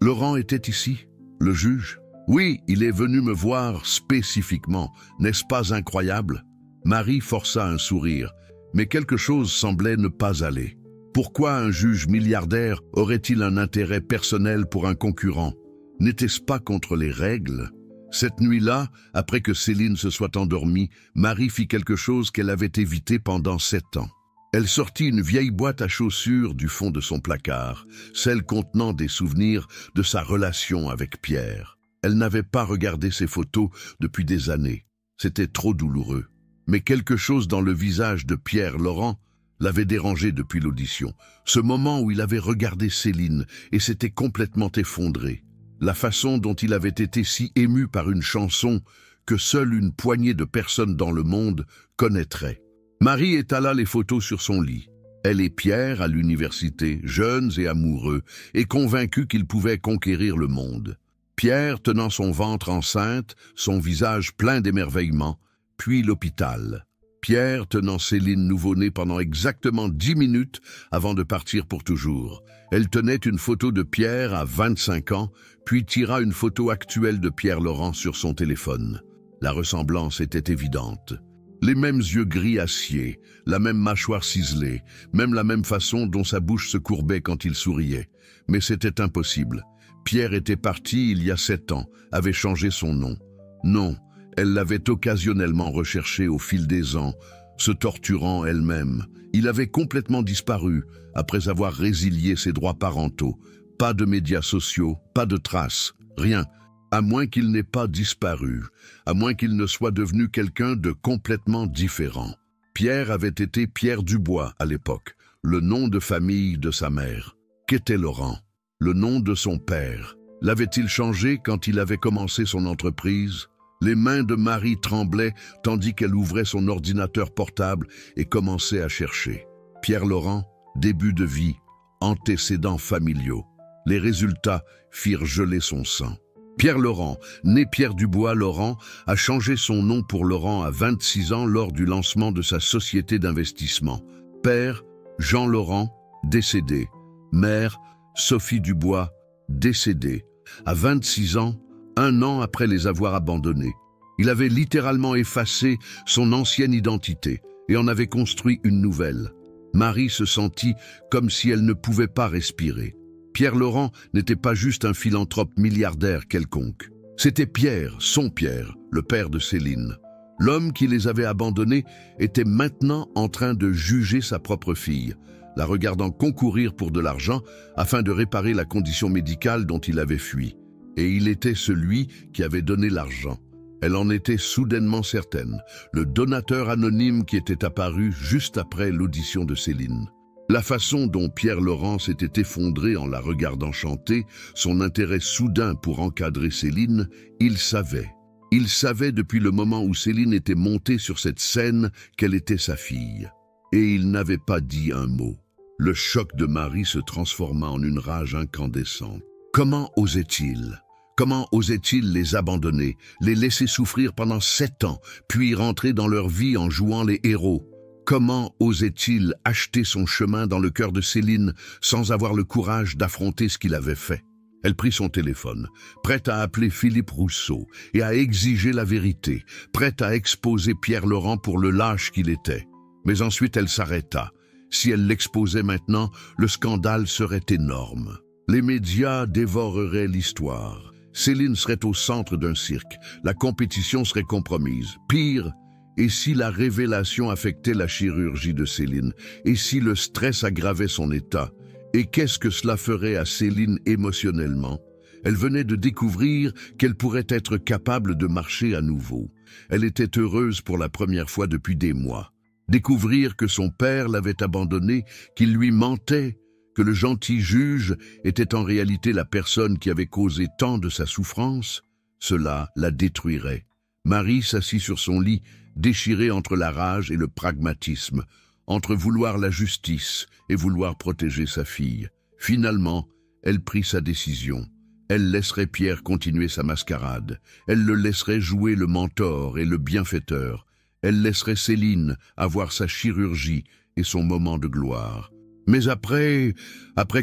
S1: Laurent était ici ? Le juge ? » ?»« Oui, il est venu me voir spécifiquement. N'est-ce pas incroyable ?» Marie força un sourire, mais quelque chose semblait ne pas aller. Pourquoi un juge milliardaire aurait-il un intérêt personnel pour un concurrent? N'était-ce pas contre les règles? Cette nuit-là, après que Céline se soit endormie, Marie fit quelque chose qu'elle avait évité pendant 7 ans. Elle sortit une vieille boîte à chaussures du fond de son placard, celle contenant des souvenirs de sa relation avec Pierre. Elle n'avait pas regardé ses photos depuis des années. C'était trop douloureux. Mais quelque chose dans le visage de Pierre Laurent l'avait dérangé depuis l'audition. Ce moment où il avait regardé Céline et s'était complètement effondré. La façon dont il avait été si ému par une chanson que seule une poignée de personnes dans le monde connaîtraient. Marie étala les photos sur son lit. Elle et Pierre à l'université, jeunes et amoureux, et convaincus qu'ils pouvaient conquérir le monde. Pierre tenant son ventre enceinte, son visage plein d'émerveillement, puis l'hôpital. Pierre tenant Céline nouveau-née pendant exactement 10 minutes avant de partir pour toujours. Elle tenait une photo de Pierre à 25 ans, puis tira une photo actuelle de Pierre Laurent sur son téléphone. La ressemblance était évidente. Les mêmes yeux gris acier, la même mâchoire ciselée, même la même façon dont sa bouche se courbait quand il souriait. Mais c'était impossible. Pierre était parti il y a 7 ans, avait changé son nom. Non, elle l'avait occasionnellement recherché au fil des ans, se torturant elle-même. Il avait complètement disparu après avoir résilié ses droits parentaux. Pas de médias sociaux, pas de traces, rien. À moins qu'il n'ait pas disparu, à moins qu'il ne soit devenu quelqu'un de complètement différent. Pierre avait été Pierre Dubois à l'époque, le nom de famille de sa mère. Qu'était Laurent? Le nom de son père. L'avait-il changé quand il avait commencé son entreprise? Les mains de Marie tremblaient tandis qu'elle ouvrait son ordinateur portable et commençait à chercher. Pierre Laurent, début de vie, antécédents familiaux. Les résultats firent geler son sang. Pierre Laurent, né Pierre Dubois Laurent, a changé son nom pour Laurent à 26 ans lors du lancement de sa société d'investissement. Père, Jean Laurent, décédé. Mère, Sophie Dubois, décédée. À 26 ans, 1 an après les avoir abandonnés. Il avait littéralement effacé son ancienne identité et en avait construit une nouvelle. Marie se sentit comme si elle ne pouvait pas respirer. Pierre Laurent n'était pas juste un philanthrope milliardaire quelconque. C'était Pierre, son Pierre, le père de Céline. L'homme qui les avait abandonnés était maintenant en train de juger sa propre fille, la regardant concourir pour de l'argent afin de réparer la condition médicale dont il avait fui. Et il était celui qui avait donné l'argent. Elle en était soudainement certaine, le donateur anonyme qui était apparu juste après l'audition de Céline. La façon dont Pierre Laurent s'était effondré en la regardant chanter, son intérêt soudain pour encadrer Céline, il savait. Il savait depuis le moment où Céline était montée sur cette scène qu'elle était sa fille. Et il n'avait pas dit un mot. Le choc de Marie se transforma en une rage incandescente. Comment osait-il? Comment osait-il les abandonner, les laisser souffrir pendant 7 ans, puis rentrer dans leur vie en jouant les héros? Comment osait-il acheter son chemin dans le cœur de Céline sans avoir le courage d'affronter ce qu'il avait fait? Elle prit son téléphone, prête à appeler Philippe Rousseau et à exiger la vérité, prête à exposer Pierre Laurent pour le lâche qu'il était. Mais ensuite elle s'arrêta. Si elle l'exposait maintenant, le scandale serait énorme. Les médias dévoreraient l'histoire. Céline serait au centre d'un cirque. La compétition serait compromise. Pire, et si la révélation affectait la chirurgie de Céline? Et si le stress aggravait son état? Et qu'est-ce que cela ferait à Céline émotionnellement? Elle venait de découvrir qu'elle pourrait être capable de marcher à nouveau. Elle était heureuse pour la première fois depuis des mois. Découvrir que son père l'avait abandonnée, qu'il lui mentait, que le gentil juge était en réalité la personne qui avait causé tant de sa souffrance, cela la détruirait. Marie s'assit sur son lit, déchirée entre la rage et le pragmatisme, entre vouloir la justice et vouloir protéger sa fille. Finalement, elle prit sa décision. Elle laisserait Pierre continuer sa mascarade. Elle le laisserait jouer le mentor et le bienfaiteur. Elle laisserait Céline avoir sa chirurgie et son moment de gloire. Mais après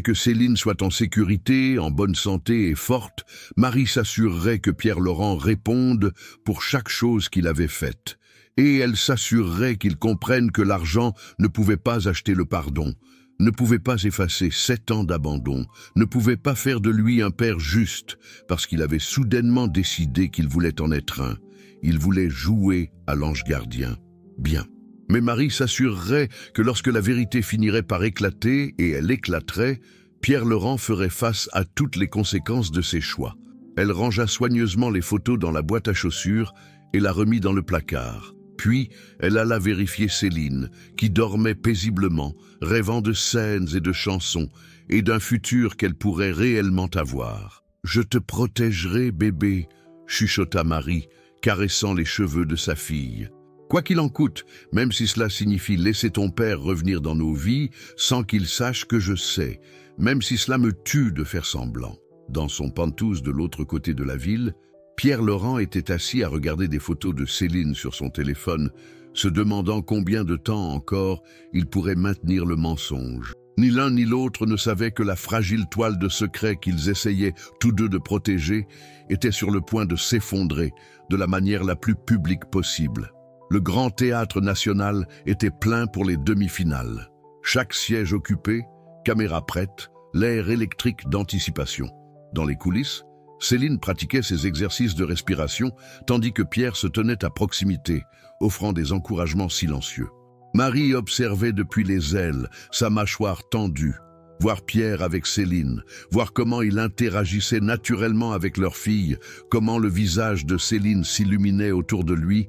S1: que Céline soit en sécurité, en bonne santé et forte, Marie s'assurerait que Pierre Laurent réponde pour chaque chose qu'il avait faite. Et elle s'assurerait qu'il comprenne que l'argent ne pouvait pas acheter le pardon, ne pouvait pas effacer 7 ans d'abandon, ne pouvait pas faire de lui un père juste, parce qu'il avait soudainement décidé qu'il voulait en être un. Il voulait jouer à l'ange gardien. Bien. Mais Marie s'assurerait que lorsque la vérité finirait par éclater, et elle éclaterait, Pierre Laurent ferait face à toutes les conséquences de ses choix. Elle rangea soigneusement les photos dans la boîte à chaussures et la remit dans le placard. Puis, elle alla vérifier Céline, qui dormait paisiblement, rêvant de scènes et de chansons, et d'un futur qu'elle pourrait réellement avoir. « Je te protégerai, bébé », chuchota Marie, caressant les cheveux de sa fille. Quoi qu'il en coûte, même si cela signifie laisser ton père revenir dans nos vies sans qu'il sache que je sais, même si cela me tue de faire semblant. Dans son penthouse de l'autre côté de la ville, Pierre Laurent était assis à regarder des photos de Céline sur son téléphone, se demandant combien de temps encore il pourrait maintenir le mensonge. Ni l'un ni l'autre ne savaient que la fragile toile de secret qu'ils essayaient tous deux de protéger était sur le point de s'effondrer de la manière la plus publique possible. Le Grand Théâtre National était plein pour les demi-finales. Chaque siège occupé, caméra prête, l'air électrique d'anticipation. Dans les coulisses, Céline pratiquait ses exercices de respiration, tandis que Pierre se tenait à proximité, offrant des encouragements silencieux. Marie observait depuis les ailes, sa mâchoire tendue, voir Pierre avec Céline, voir comment il interagissait naturellement avec leur fille, comment le visage de Céline s'illuminait autour de lui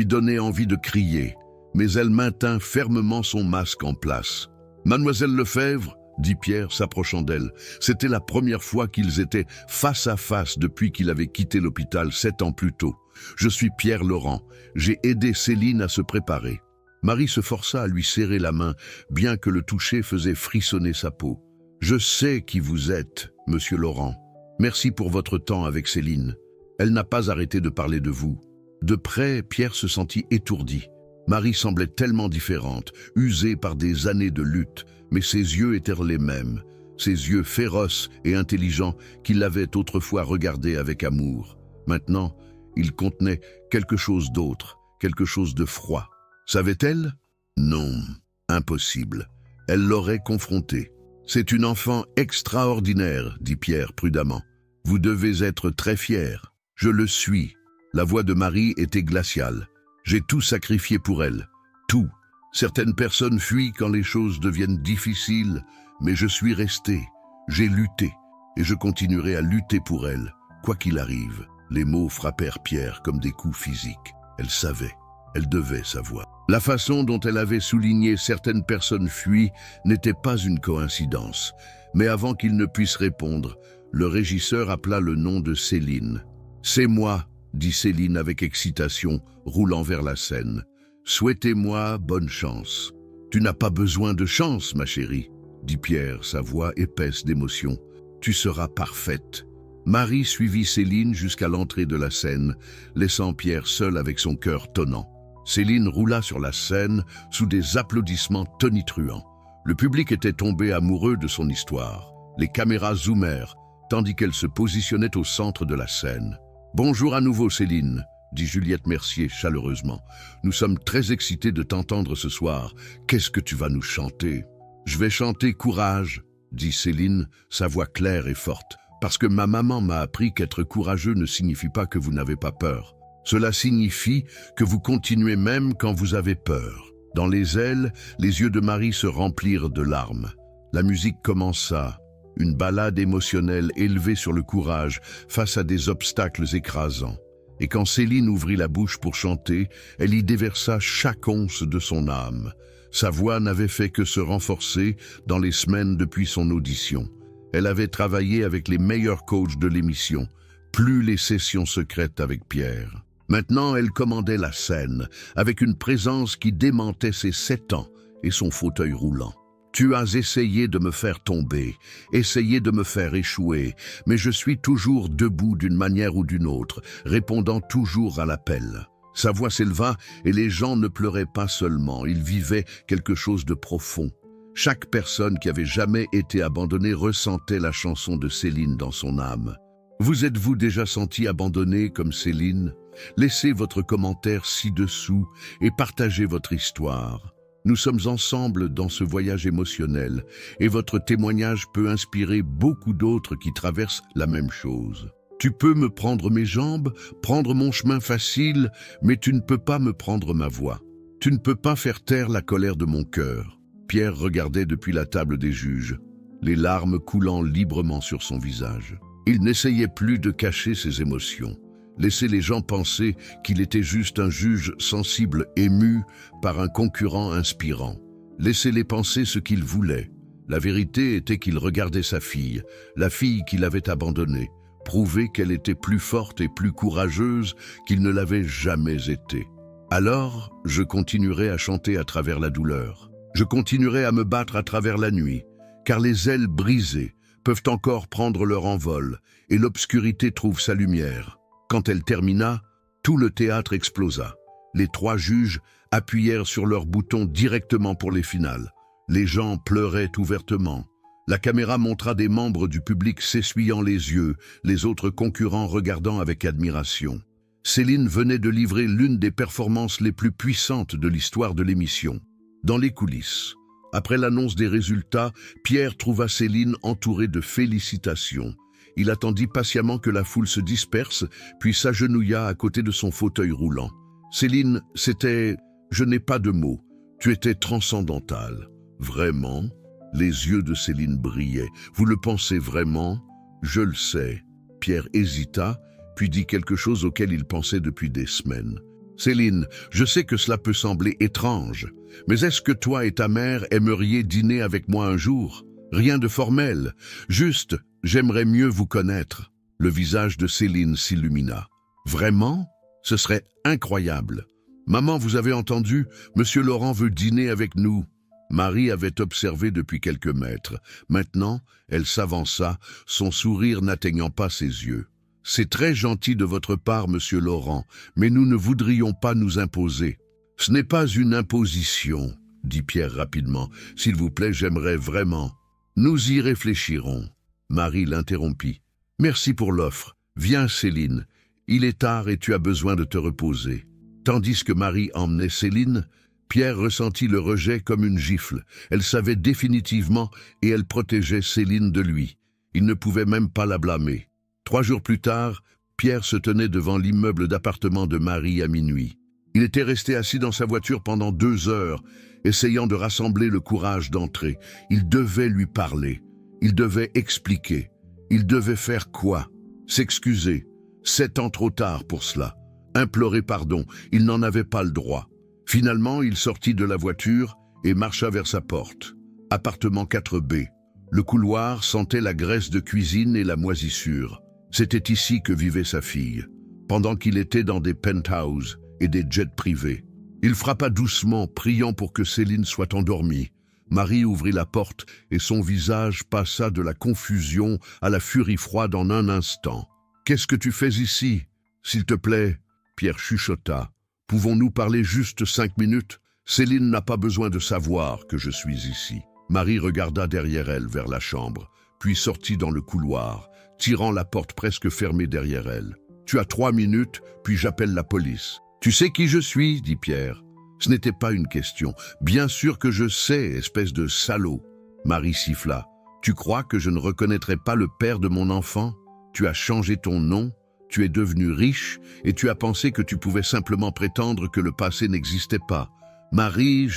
S1: donnait envie de crier, mais elle maintint fermement son masque en place. « Mademoiselle Lefebvre » dit Pierre, s'approchant d'elle. C'était la première fois qu'ils étaient face à face depuis qu'il avait quitté l'hôpital 7 ans plus tôt. « Je suis Pierre Laurent. J'ai aidé Céline à se préparer. » Marie se força à lui serrer la main, bien que le toucher faisait frissonner sa peau. « Je sais qui vous êtes, monsieur Laurent. Merci pour votre temps avec Céline. Elle n'a pas arrêté de parler de vous. » De près, Pierre se sentit étourdi. Marie semblait tellement différente, usée par des années de lutte, mais ses yeux étaient les mêmes, ses yeux féroces et intelligents qu'il l'avait autrefois regardés avec amour. Maintenant, ils contenaient quelque chose d'autre, quelque chose de froid. Savait-elle? Non, impossible. Elle l'aurait confrontée. « C'est une enfant extraordinaire, » dit Pierre prudemment. « Vous devez être très fier. Je le suis. » La voix de Marie était glaciale. J'ai tout sacrifié pour elle. Tout. Certaines personnes fuient quand les choses deviennent difficiles, mais je suis resté. J'ai lutté. Et je continuerai à lutter pour elle, quoi qu'il arrive. Les mots frappèrent Pierre comme des coups physiques. Elle savait. Elle devait savoir. La façon dont elle avait souligné certaines personnes fuient n'était pas une coïncidence. Mais avant qu'il ne puisse répondre, le régisseur appela le nom de Céline. « C'est moi », dit Céline avec excitation, roulant vers la scène. « Souhaitez-moi bonne chance. »« Tu n'as pas besoin de chance, ma chérie, » dit Pierre, sa voix épaisse d'émotion. « Tu seras parfaite. » Marie suivit Céline jusqu'à l'entrée de la scène, laissant Pierre seul avec son cœur tonnant. Céline roula sur la scène sous des applaudissements tonitruants. Le public était tombé amoureux de son histoire. Les caméras zoomèrent, tandis qu'elle se positionnait au centre de la scène. « Bonjour à nouveau, Céline », dit Juliette Mercier chaleureusement. « Nous sommes très excités de t'entendre ce soir. Qu'est-ce que tu vas nous chanter ?»« Je vais chanter Courage », dit Céline, sa voix claire et forte. « Parce que ma maman m'a appris qu'être courageux ne signifie pas que vous n'avez pas peur. Cela signifie que vous continuez même quand vous avez peur. » Dans les ailes, les yeux de Marie se remplirent de larmes. La musique commença, une ballade émotionnelle élevée sur le courage face à des obstacles écrasants. Et quand Céline ouvrit la bouche pour chanter, elle y déversa chaque once de son âme. Sa voix n'avait fait que se renforcer dans les semaines depuis son audition. Elle avait travaillé avec les meilleurs coachs de l'émission, plus les sessions secrètes avec Pierre. Maintenant, elle commandait la scène, avec une présence qui démentait ses 7 ans et son fauteuil roulant. « Tu as essayé de me faire tomber, essayé de me faire échouer, mais je suis toujours debout d'une manière ou d'une autre, répondant toujours à l'appel. » Sa voix s'éleva et les gens ne pleuraient pas seulement, ils vivaient quelque chose de profond. Chaque personne qui avait jamais été abandonnée ressentait la chanson de Céline dans son âme. Vous êtes-vous déjà senti abandonné comme Céline ? Laissez votre commentaire ci-dessous et partagez votre histoire. Nous sommes ensemble dans ce voyage émotionnel et votre témoignage peut inspirer beaucoup d'autres qui traversent la même chose. Tu peux me prendre mes jambes, prendre mon chemin facile, mais tu ne peux pas me prendre ma voix. Tu ne peux pas faire taire la colère de mon cœur. Pierre regardait depuis la table des juges, les larmes coulant librement sur son visage. Il n'essayait plus de cacher ses émotions. Laisser les gens penser qu'il était juste un juge sensible ému par un concurrent inspirant. Laissez-les penser ce qu'ils voulaient. La vérité était qu'il regardait sa fille, la fille qu'il avait abandonnée, prouver qu'elle était plus forte et plus courageuse qu'il ne l'avait jamais été. Alors, je continuerai à chanter à travers la douleur. Je continuerai à me battre à travers la nuit, car les ailes brisées peuvent encore prendre leur envol et l'obscurité trouve sa lumière. Quand elle termina, tout le théâtre explosa. Les 3 juges appuyèrent sur leurs boutons directement pour les finales. Les gens pleuraient ouvertement. La caméra montra des membres du public s'essuyant les yeux, les autres concurrents regardant avec admiration. Céline venait de livrer l'une des performances les plus puissantes de l'histoire de l'émission. Dans les coulisses, après l'annonce des résultats, Pierre trouva Céline entourée de félicitations. Il attendit patiemment que la foule se disperse, puis s'agenouilla à côté de son fauteuil roulant. « Céline, c'était... je n'ai pas de mots. Tu étais transcendantale. »« Vraiment ?» Les yeux de Céline brillaient. « Vous le pensez vraiment ?»« Je le sais. » Pierre hésita, puis dit quelque chose auquel il pensait depuis des semaines. « Céline, je sais que cela peut sembler étrange, mais est-ce que toi et ta mère aimeriez dîner avec moi un jour ? Rien de formel, juste... J'aimerais mieux vous connaître. » Le visage de Céline s'illumina. « Vraiment ? Ce serait incroyable. Maman, vous avez entendu ? Monsieur Laurent veut dîner avec nous. » Marie avait observé depuis quelques mètres. Maintenant, elle s'avança, son sourire n'atteignant pas ses yeux. « C'est très gentil de votre part, monsieur Laurent, mais nous ne voudrions pas nous imposer. »« Ce n'est pas une imposition, » dit Pierre rapidement. « S'il vous plaît, j'aimerais vraiment. »« Nous y réfléchirons. » Marie l'interrompit. « Merci pour l'offre. Viens, Céline. Il est tard et tu as besoin de te reposer. » Tandis que Marie emmenait Céline, Pierre ressentit le rejet comme une gifle. Elle savait définitivement et elle protégeait Céline de lui. Il ne pouvait même pas la blâmer. 3 jours plus tard, Pierre se tenait devant l'immeuble d'appartement de Marie à minuit. Il était resté assis dans sa voiture pendant 2 heures, essayant de rassembler le courage d'entrer. Il devait lui parler. Il devait expliquer. Il devait faire quoi? S'excuser. 7 ans trop tard pour cela. implorer pardon. Il n'en avait pas le droit. Finalement, il sortit de la voiture et marcha vers sa porte. Appartement 4B. Le couloir sentait la graisse de cuisine et la moisissure. C'était ici que vivait sa fille, pendant qu'il était dans des penthouses et des jets privés. Il frappa doucement, priant pour que Céline soit endormie. Marie ouvrit la porte et son visage passa de la confusion à la furie froide en un instant. « Qu'est-ce que tu fais ici? S'il te plaît ?» Pierre chuchota. « Pouvons-nous parler juste 5 minutes? Céline n'a pas besoin de savoir que je suis ici. » Marie regarda derrière elle vers la chambre, puis sortit dans le couloir, tirant la porte presque fermée derrière elle. « Tu as 3 minutes, puis j'appelle la police. »« Tu sais qui je suis ?» dit Pierre. Ce n'était pas une question. « Bien sûr que je sais, espèce de salaud. » Marie siffla. « Tu crois que je ne reconnaîtrai pas le père de mon enfant? Tu as changé ton nom, tu es devenu riche et tu as pensé que tu pouvais simplement prétendre que le passé n'existait pas. Marie,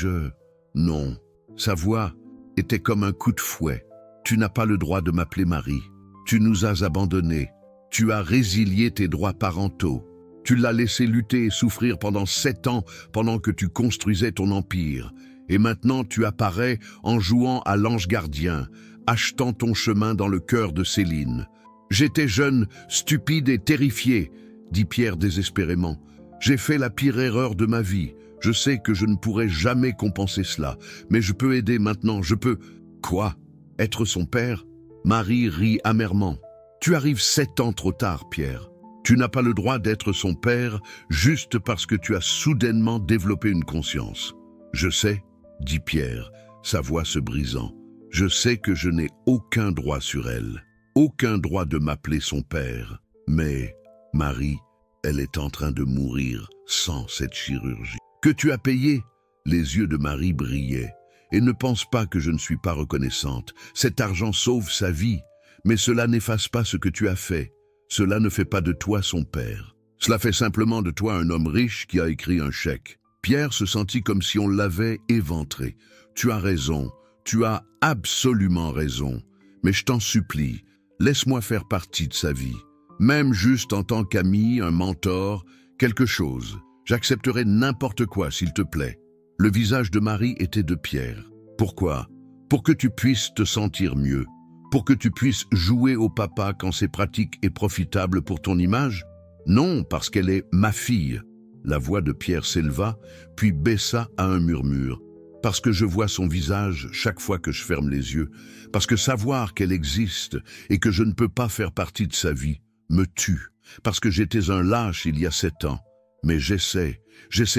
S1: Non. » Sa voix était comme un coup de fouet. « Tu n'as pas le droit de m'appeler Marie. Tu nous as abandonnés. Tu as résilié tes droits parentaux. Tu l'as laissé lutter et souffrir pendant 7 ans pendant que tu construisais ton empire. Et maintenant tu apparais en jouant à l'ange gardien, achetant ton chemin dans le cœur de Céline. J'étais jeune, stupide et terrifié, dit Pierre désespérément. J'ai fait la pire erreur de ma vie. Je sais que je ne pourrai jamais compenser cela, mais je peux aider maintenant, je peux... Quoi? Être son père? Marie rit amèrement. Tu arrives 7 ans trop tard, Pierre. Tu n'as pas le droit d'être son père juste parce que tu as soudainement développé une conscience. Je sais, dit Pierre, sa voix se brisant. Je sais que je n'ai aucun droit sur elle, aucun droit de m'appeler son père. Mais, Marie, elle est en train de mourir sans cette chirurgie. Que tu as payé? Les yeux de Marie brillaient. Et ne pense pas que je ne suis pas reconnaissante. Cet argent sauve sa vie, mais cela n'efface pas ce que tu as fait. Cela ne fait pas de toi son père. Cela fait simplement de toi un homme riche qui a écrit un chèque. Pierre se sentit comme si on l'avait éventré. Tu as raison, tu as absolument raison. Mais je t'en supplie, laisse-moi faire partie de sa vie. Même juste en tant qu'ami, un mentor, quelque chose. J'accepterai n'importe quoi, s'il te plaît. Le visage de Marie était de pierre. Pourquoi? Pour que tu puisses te sentir mieux. Pour que tu puisses jouer au papa quand c'est pratique et profitable pour ton image? Non, parce qu'elle est ma fille. La voix de Pierre s'éleva, puis baissa à un murmure. Parce que je vois son visage chaque fois que je ferme les yeux. Parce que savoir qu'elle existe et que je ne peux pas faire partie de sa vie me tue. Parce que j'étais un lâche il y a 7 ans. Mais j'essaie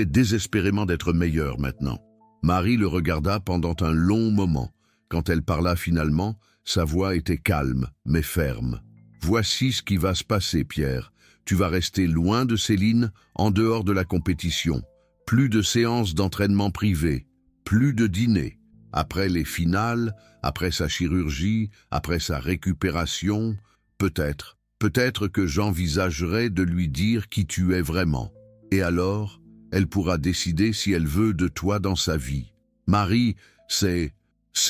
S1: désespérément d'être meilleur maintenant. Marie le regarda pendant un long moment. Quand elle parla finalement, sa voix était calme, mais ferme. « Voici ce qui va se passer, Pierre. Tu vas rester loin de Céline, en dehors de la compétition. Plus de séances d'entraînement privées, plus de dîners. Après les finales, après sa chirurgie, après sa récupération, peut-être que j'envisagerai de lui dire qui tu es vraiment. Et alors, elle pourra décider si elle veut de toi dans sa vie. Marie, c'est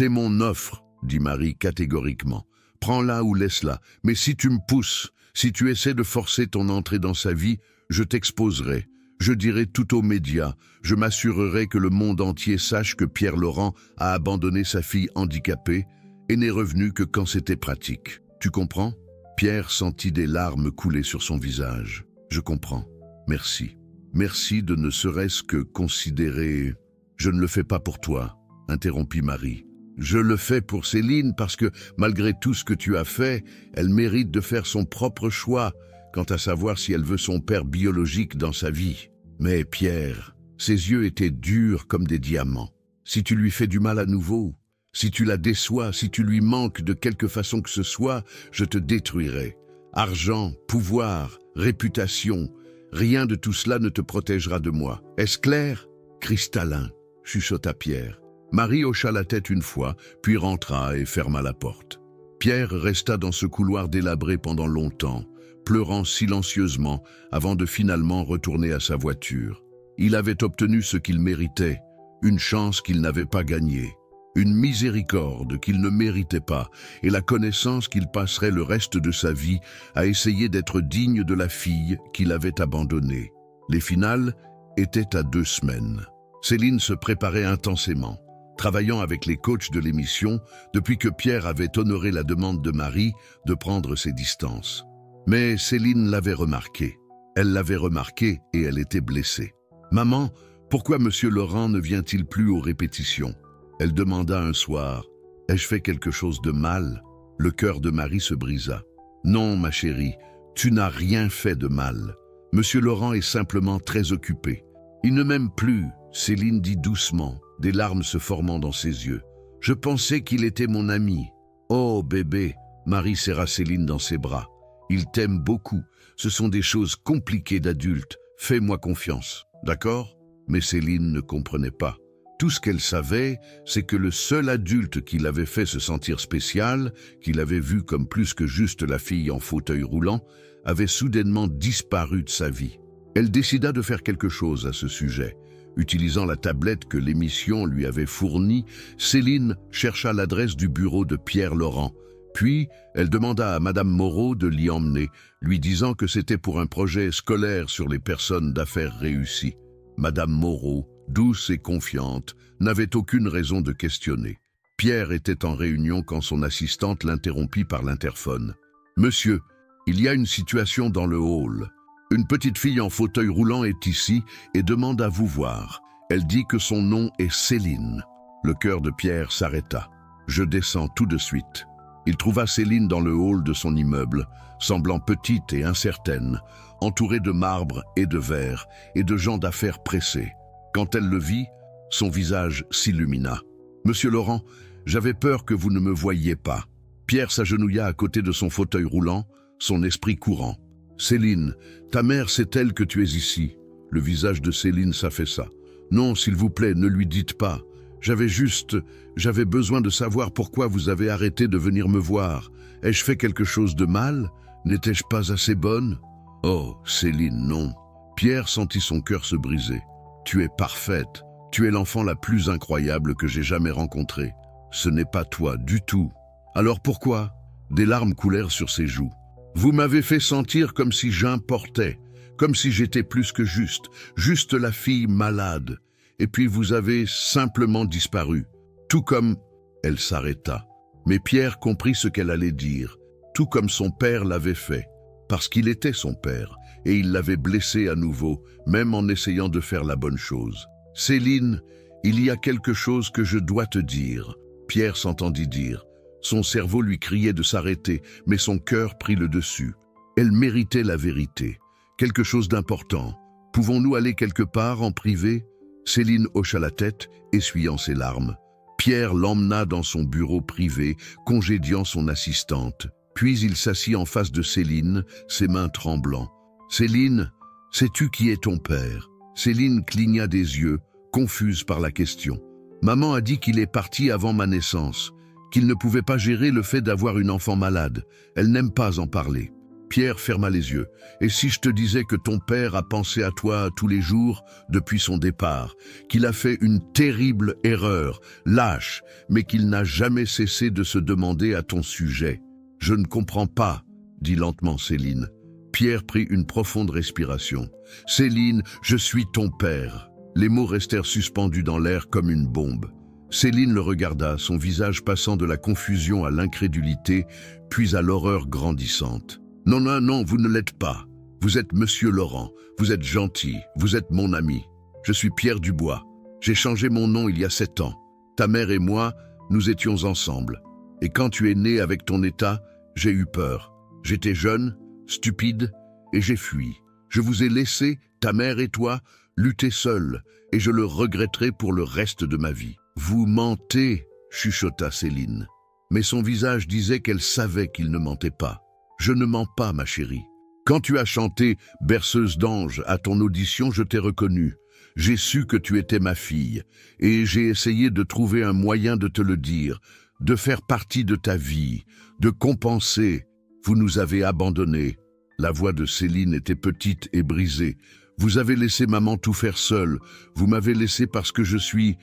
S1: mon offre, dit Marie catégoriquement. Prends-la ou laisse-la, mais si tu me pousses, si tu essaies de forcer ton entrée dans sa vie, je t'exposerai. Je dirai tout aux médias, je m'assurerai que le monde entier sache que Pierre Laurent a abandonné sa fille handicapée et n'est revenu que quand c'était pratique. Tu comprends? Pierre sentit des larmes couler sur son visage. Je comprends. Merci. Merci de ne serait-ce que considérer... Je ne le fais pas pour toi, interrompit Marie. Je le fais pour Céline parce que, malgré tout ce que tu as fait, elle mérite de faire son propre choix quant à savoir si elle veut son père biologique dans sa vie. Mais Pierre, ses yeux étaient durs comme des diamants. Si tu lui fais du mal à nouveau, si tu la déçois, si tu lui manques de quelque façon que ce soit, je te détruirai. Argent, pouvoir, réputation, rien de tout cela ne te protégera de moi. Est-ce clair? Cristallin, chuchota Pierre. Marie hocha la tête une fois, puis rentra et ferma la porte. Pierre resta dans ce couloir délabré pendant longtemps, pleurant silencieusement avant de finalement retourner à sa voiture. Il avait obtenu ce qu'il méritait, une chance qu'il n'avait pas gagnée, une miséricorde qu'il ne méritait pas et la connaissance qu'il passerait le reste de sa vie à essayer d'être digne de la fille qu'il avait abandonnée. Les finales étaient à 2 semaines. Céline se préparait intensément, travaillant avec les coachs de l'émission depuis que Pierre avait honoré la demande de Marie de prendre ses distances. Mais Céline l'avait remarqué. Elle l'avait remarqué et elle était blessée. « Maman, pourquoi Monsieur Laurent ne vient-il plus aux répétitions ?» Elle demanda un soir. « Ai-je fait quelque chose de mal ?» Le cœur de Marie se brisa. « Non, ma chérie, tu n'as rien fait de mal. Monsieur Laurent est simplement très occupé. Il ne m'aime plus, » Céline dit doucement, des larmes se formant dans ses yeux. « Je pensais qu'il était mon ami. »« Oh, bébé !» Marie serra Céline dans ses bras. « Il t'aime beaucoup. Ce sont des choses compliquées d'adultes. Fais-moi confiance, d'accord ?» Mais Céline ne comprenait pas. Tout ce qu'elle savait, c'est que le seul adulte qui l'avait fait se sentir spécial, qu'il avait vu comme plus que juste la fille en fauteuil roulant, avait soudainement disparu de sa vie. Elle décida de faire quelque chose à ce sujet. Utilisant la tablette que l'émission lui avait fournie, Céline chercha l'adresse du bureau de Pierre Laurent. Puis, elle demanda à Madame Moreau de l'y emmener, lui disant que c'était pour un projet scolaire sur les personnes d'affaires réussies. Madame Moreau, douce et confiante, n'avait aucune raison de questionner. Pierre était en réunion quand son assistante l'interrompit par l'interphone. « Monsieur, il y a une situation dans le hall. Une petite fille en fauteuil roulant est ici et demande à vous voir. Elle dit que son nom est Céline. » Le cœur de Pierre s'arrêta. « Je descends tout de suite. » Il trouva Céline dans le hall de son immeuble, semblant petite et incertaine, entourée de marbre et de verre et de gens d'affaires pressés. Quand elle le vit, son visage s'illumina. « Monsieur Laurent, j'avais peur que vous ne me voyiez pas. » Pierre s'agenouilla à côté de son fauteuil roulant, son esprit courant. « Céline, ta mère sait-elle que tu es ici ?» Le visage de Céline s'affaissa. « Non, s'il vous plaît, ne lui dites pas. J'avais besoin de savoir pourquoi vous avez arrêté de venir me voir. Ai-je fait quelque chose de mal? N'étais-je pas assez bonne? » « Oh, Céline, non. » Pierre sentit son cœur se briser. « Tu es parfaite. Tu es l'enfant la plus incroyable que j'ai jamais rencontrée. Ce n'est pas toi du tout. » « Alors pourquoi ?» Des larmes coulèrent sur ses joues. « Vous m'avez fait sentir comme si j'importais, comme si j'étais plus que juste la fille malade. Et puis vous avez simplement disparu. Tout comme... » Elle s'arrêta. Mais Pierre comprit ce qu'elle allait dire. Tout comme son père l'avait fait. Parce qu'il était son père, et il l'avait blessé à nouveau, même en essayant de faire la bonne chose. « Céline, il y a quelque chose que je dois te dire. » Pierre s'entendit dire. Son cerveau lui criait de s'arrêter, mais son cœur prit le dessus. Elle méritait la vérité. Quelque chose d'important. Pouvons-nous aller quelque part en privé? Céline hocha la tête, essuyant ses larmes. Pierre l'emmena dans son bureau privé, congédiant son assistante. Puis il s'assit en face de Céline, ses mains tremblant. « Céline, sais-tu qui est ton père ?» Céline cligna des yeux, confuse par la question. « Maman a dit qu'il est parti avant ma naissance, qu'il ne pouvait pas gérer le fait d'avoir une enfant malade. Elle n'aime pas en parler. » Pierre ferma les yeux. « Et si je te disais que ton père a pensé à toi tous les jours depuis son départ, qu'il a fait une terrible erreur, lâche, mais qu'il n'a jamais cessé de se demander à ton sujet. » « Je ne comprends pas, » dit lentement Céline. Pierre prit une profonde respiration. « Céline, je suis ton père. » Les mots restèrent suspendus dans l'air comme une bombe. Céline le regarda, son visage passant de la confusion à l'incrédulité, puis à l'horreur grandissante. « Non, non, non, vous ne l'êtes pas. Vous êtes Monsieur Laurent. Vous êtes gentil. Vous êtes mon ami. Je suis Pierre Dubois. J'ai changé mon nom il y a 7 ans. Ta mère et moi, nous étions ensemble. Et quand tu es né avec ton état, j'ai eu peur. J'étais jeune, stupide, et j'ai fui. Je vous ai laissé, ta mère et toi, lutter seuls, et je le regretterai pour le reste de ma vie. »« Vous mentez, » chuchota Céline. Mais son visage disait qu'elle savait qu'il ne mentait pas. « Je ne mens pas, ma chérie. Quand tu as chanté « Berceuse d'ange » à ton audition, je t'ai reconnue. J'ai su que tu étais ma fille, et j'ai essayé de trouver un moyen de te le dire, de faire partie de ta vie, de compenser. Vous nous avez abandonnés. » La voix de Céline était petite et brisée. « Vous avez laissé maman tout faire seule. Vous m'avez laissé parce que je suis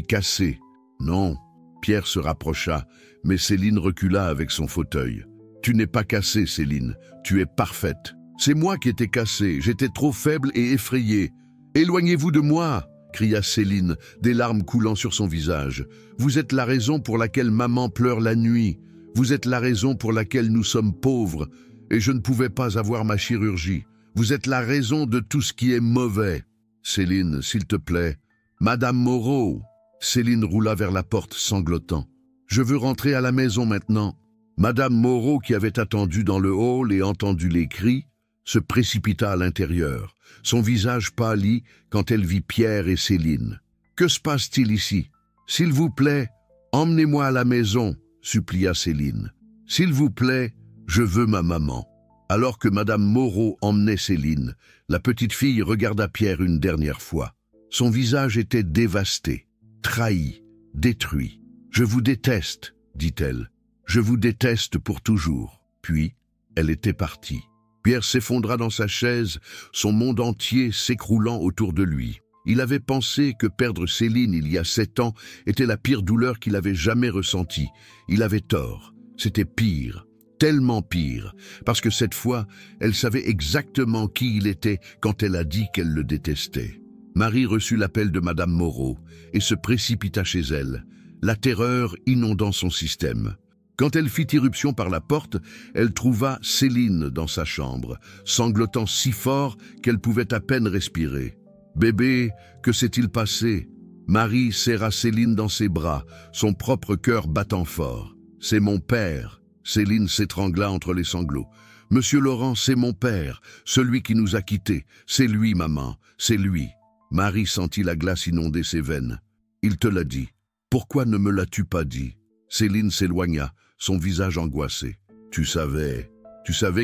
S1: cassée. » « Non. » Pierre se rapprocha, mais Céline recula avec son fauteuil. « Tu n'es pas cassée, Céline. Tu es parfaite. C'est moi qui étais cassé, j'étais trop faible et effrayé. Éloignez-vous de moi, cria Céline, des larmes coulant sur son visage. Vous êtes la raison pour laquelle maman pleure la nuit. Vous êtes la raison pour laquelle nous sommes pauvres et je ne pouvais pas avoir ma chirurgie. Vous êtes la raison de tout ce qui est mauvais. Céline, s'il te plaît. Madame Moreau. Céline roula vers la porte sanglotant. Je veux rentrer à la maison maintenant. Madame Moreau, qui avait attendu dans le hall et entendu les cris, se précipita à l'intérieur, son visage pâli quand elle vit Pierre et Céline. « Que se passe-t-il ici? S'il vous plaît, emmenez-moi à la maison, supplia Céline. S'il vous plaît, je veux ma maman. » Alors que Madame Moreau emmenait Céline, la petite fille regarda Pierre une dernière fois. Son visage était dévasté, trahi, détruit. « Je vous déteste, dit-elle. Je vous déteste pour toujours. » Puis, elle était partie. Pierre s'effondra dans sa chaise, son monde entier s'écroulant autour de lui. Il avait pensé que perdre Céline il y a 7 ans était la pire douleur qu'il avait jamais ressentie. Il avait tort. C'était pire, tellement pire, parce que cette fois, elle savait exactement qui il était quand elle a dit qu'elle le détestait. Marie reçut l'appel de Madame Moreau et se précipita chez elle, la terreur inondant son système. Quand elle fit irruption par la porte, elle trouva Céline dans sa chambre, sanglotant si fort qu'elle pouvait à peine respirer. « Bébé, que s'est-il passé ?» Marie serra Céline dans ses bras, son propre cœur battant fort. « C'est mon père !» Céline s'étrangla entre les sanglots. « Monsieur Laurent, c'est mon père, celui qui nous a quittés. C'est lui, maman, c'est lui. » Marie sentit la glace inonder ses veines. « Il te l'a dit. Pourquoi ne me l'as-tu pas dit ?» Céline s'éloigna, son visage angoissé. « Tu savais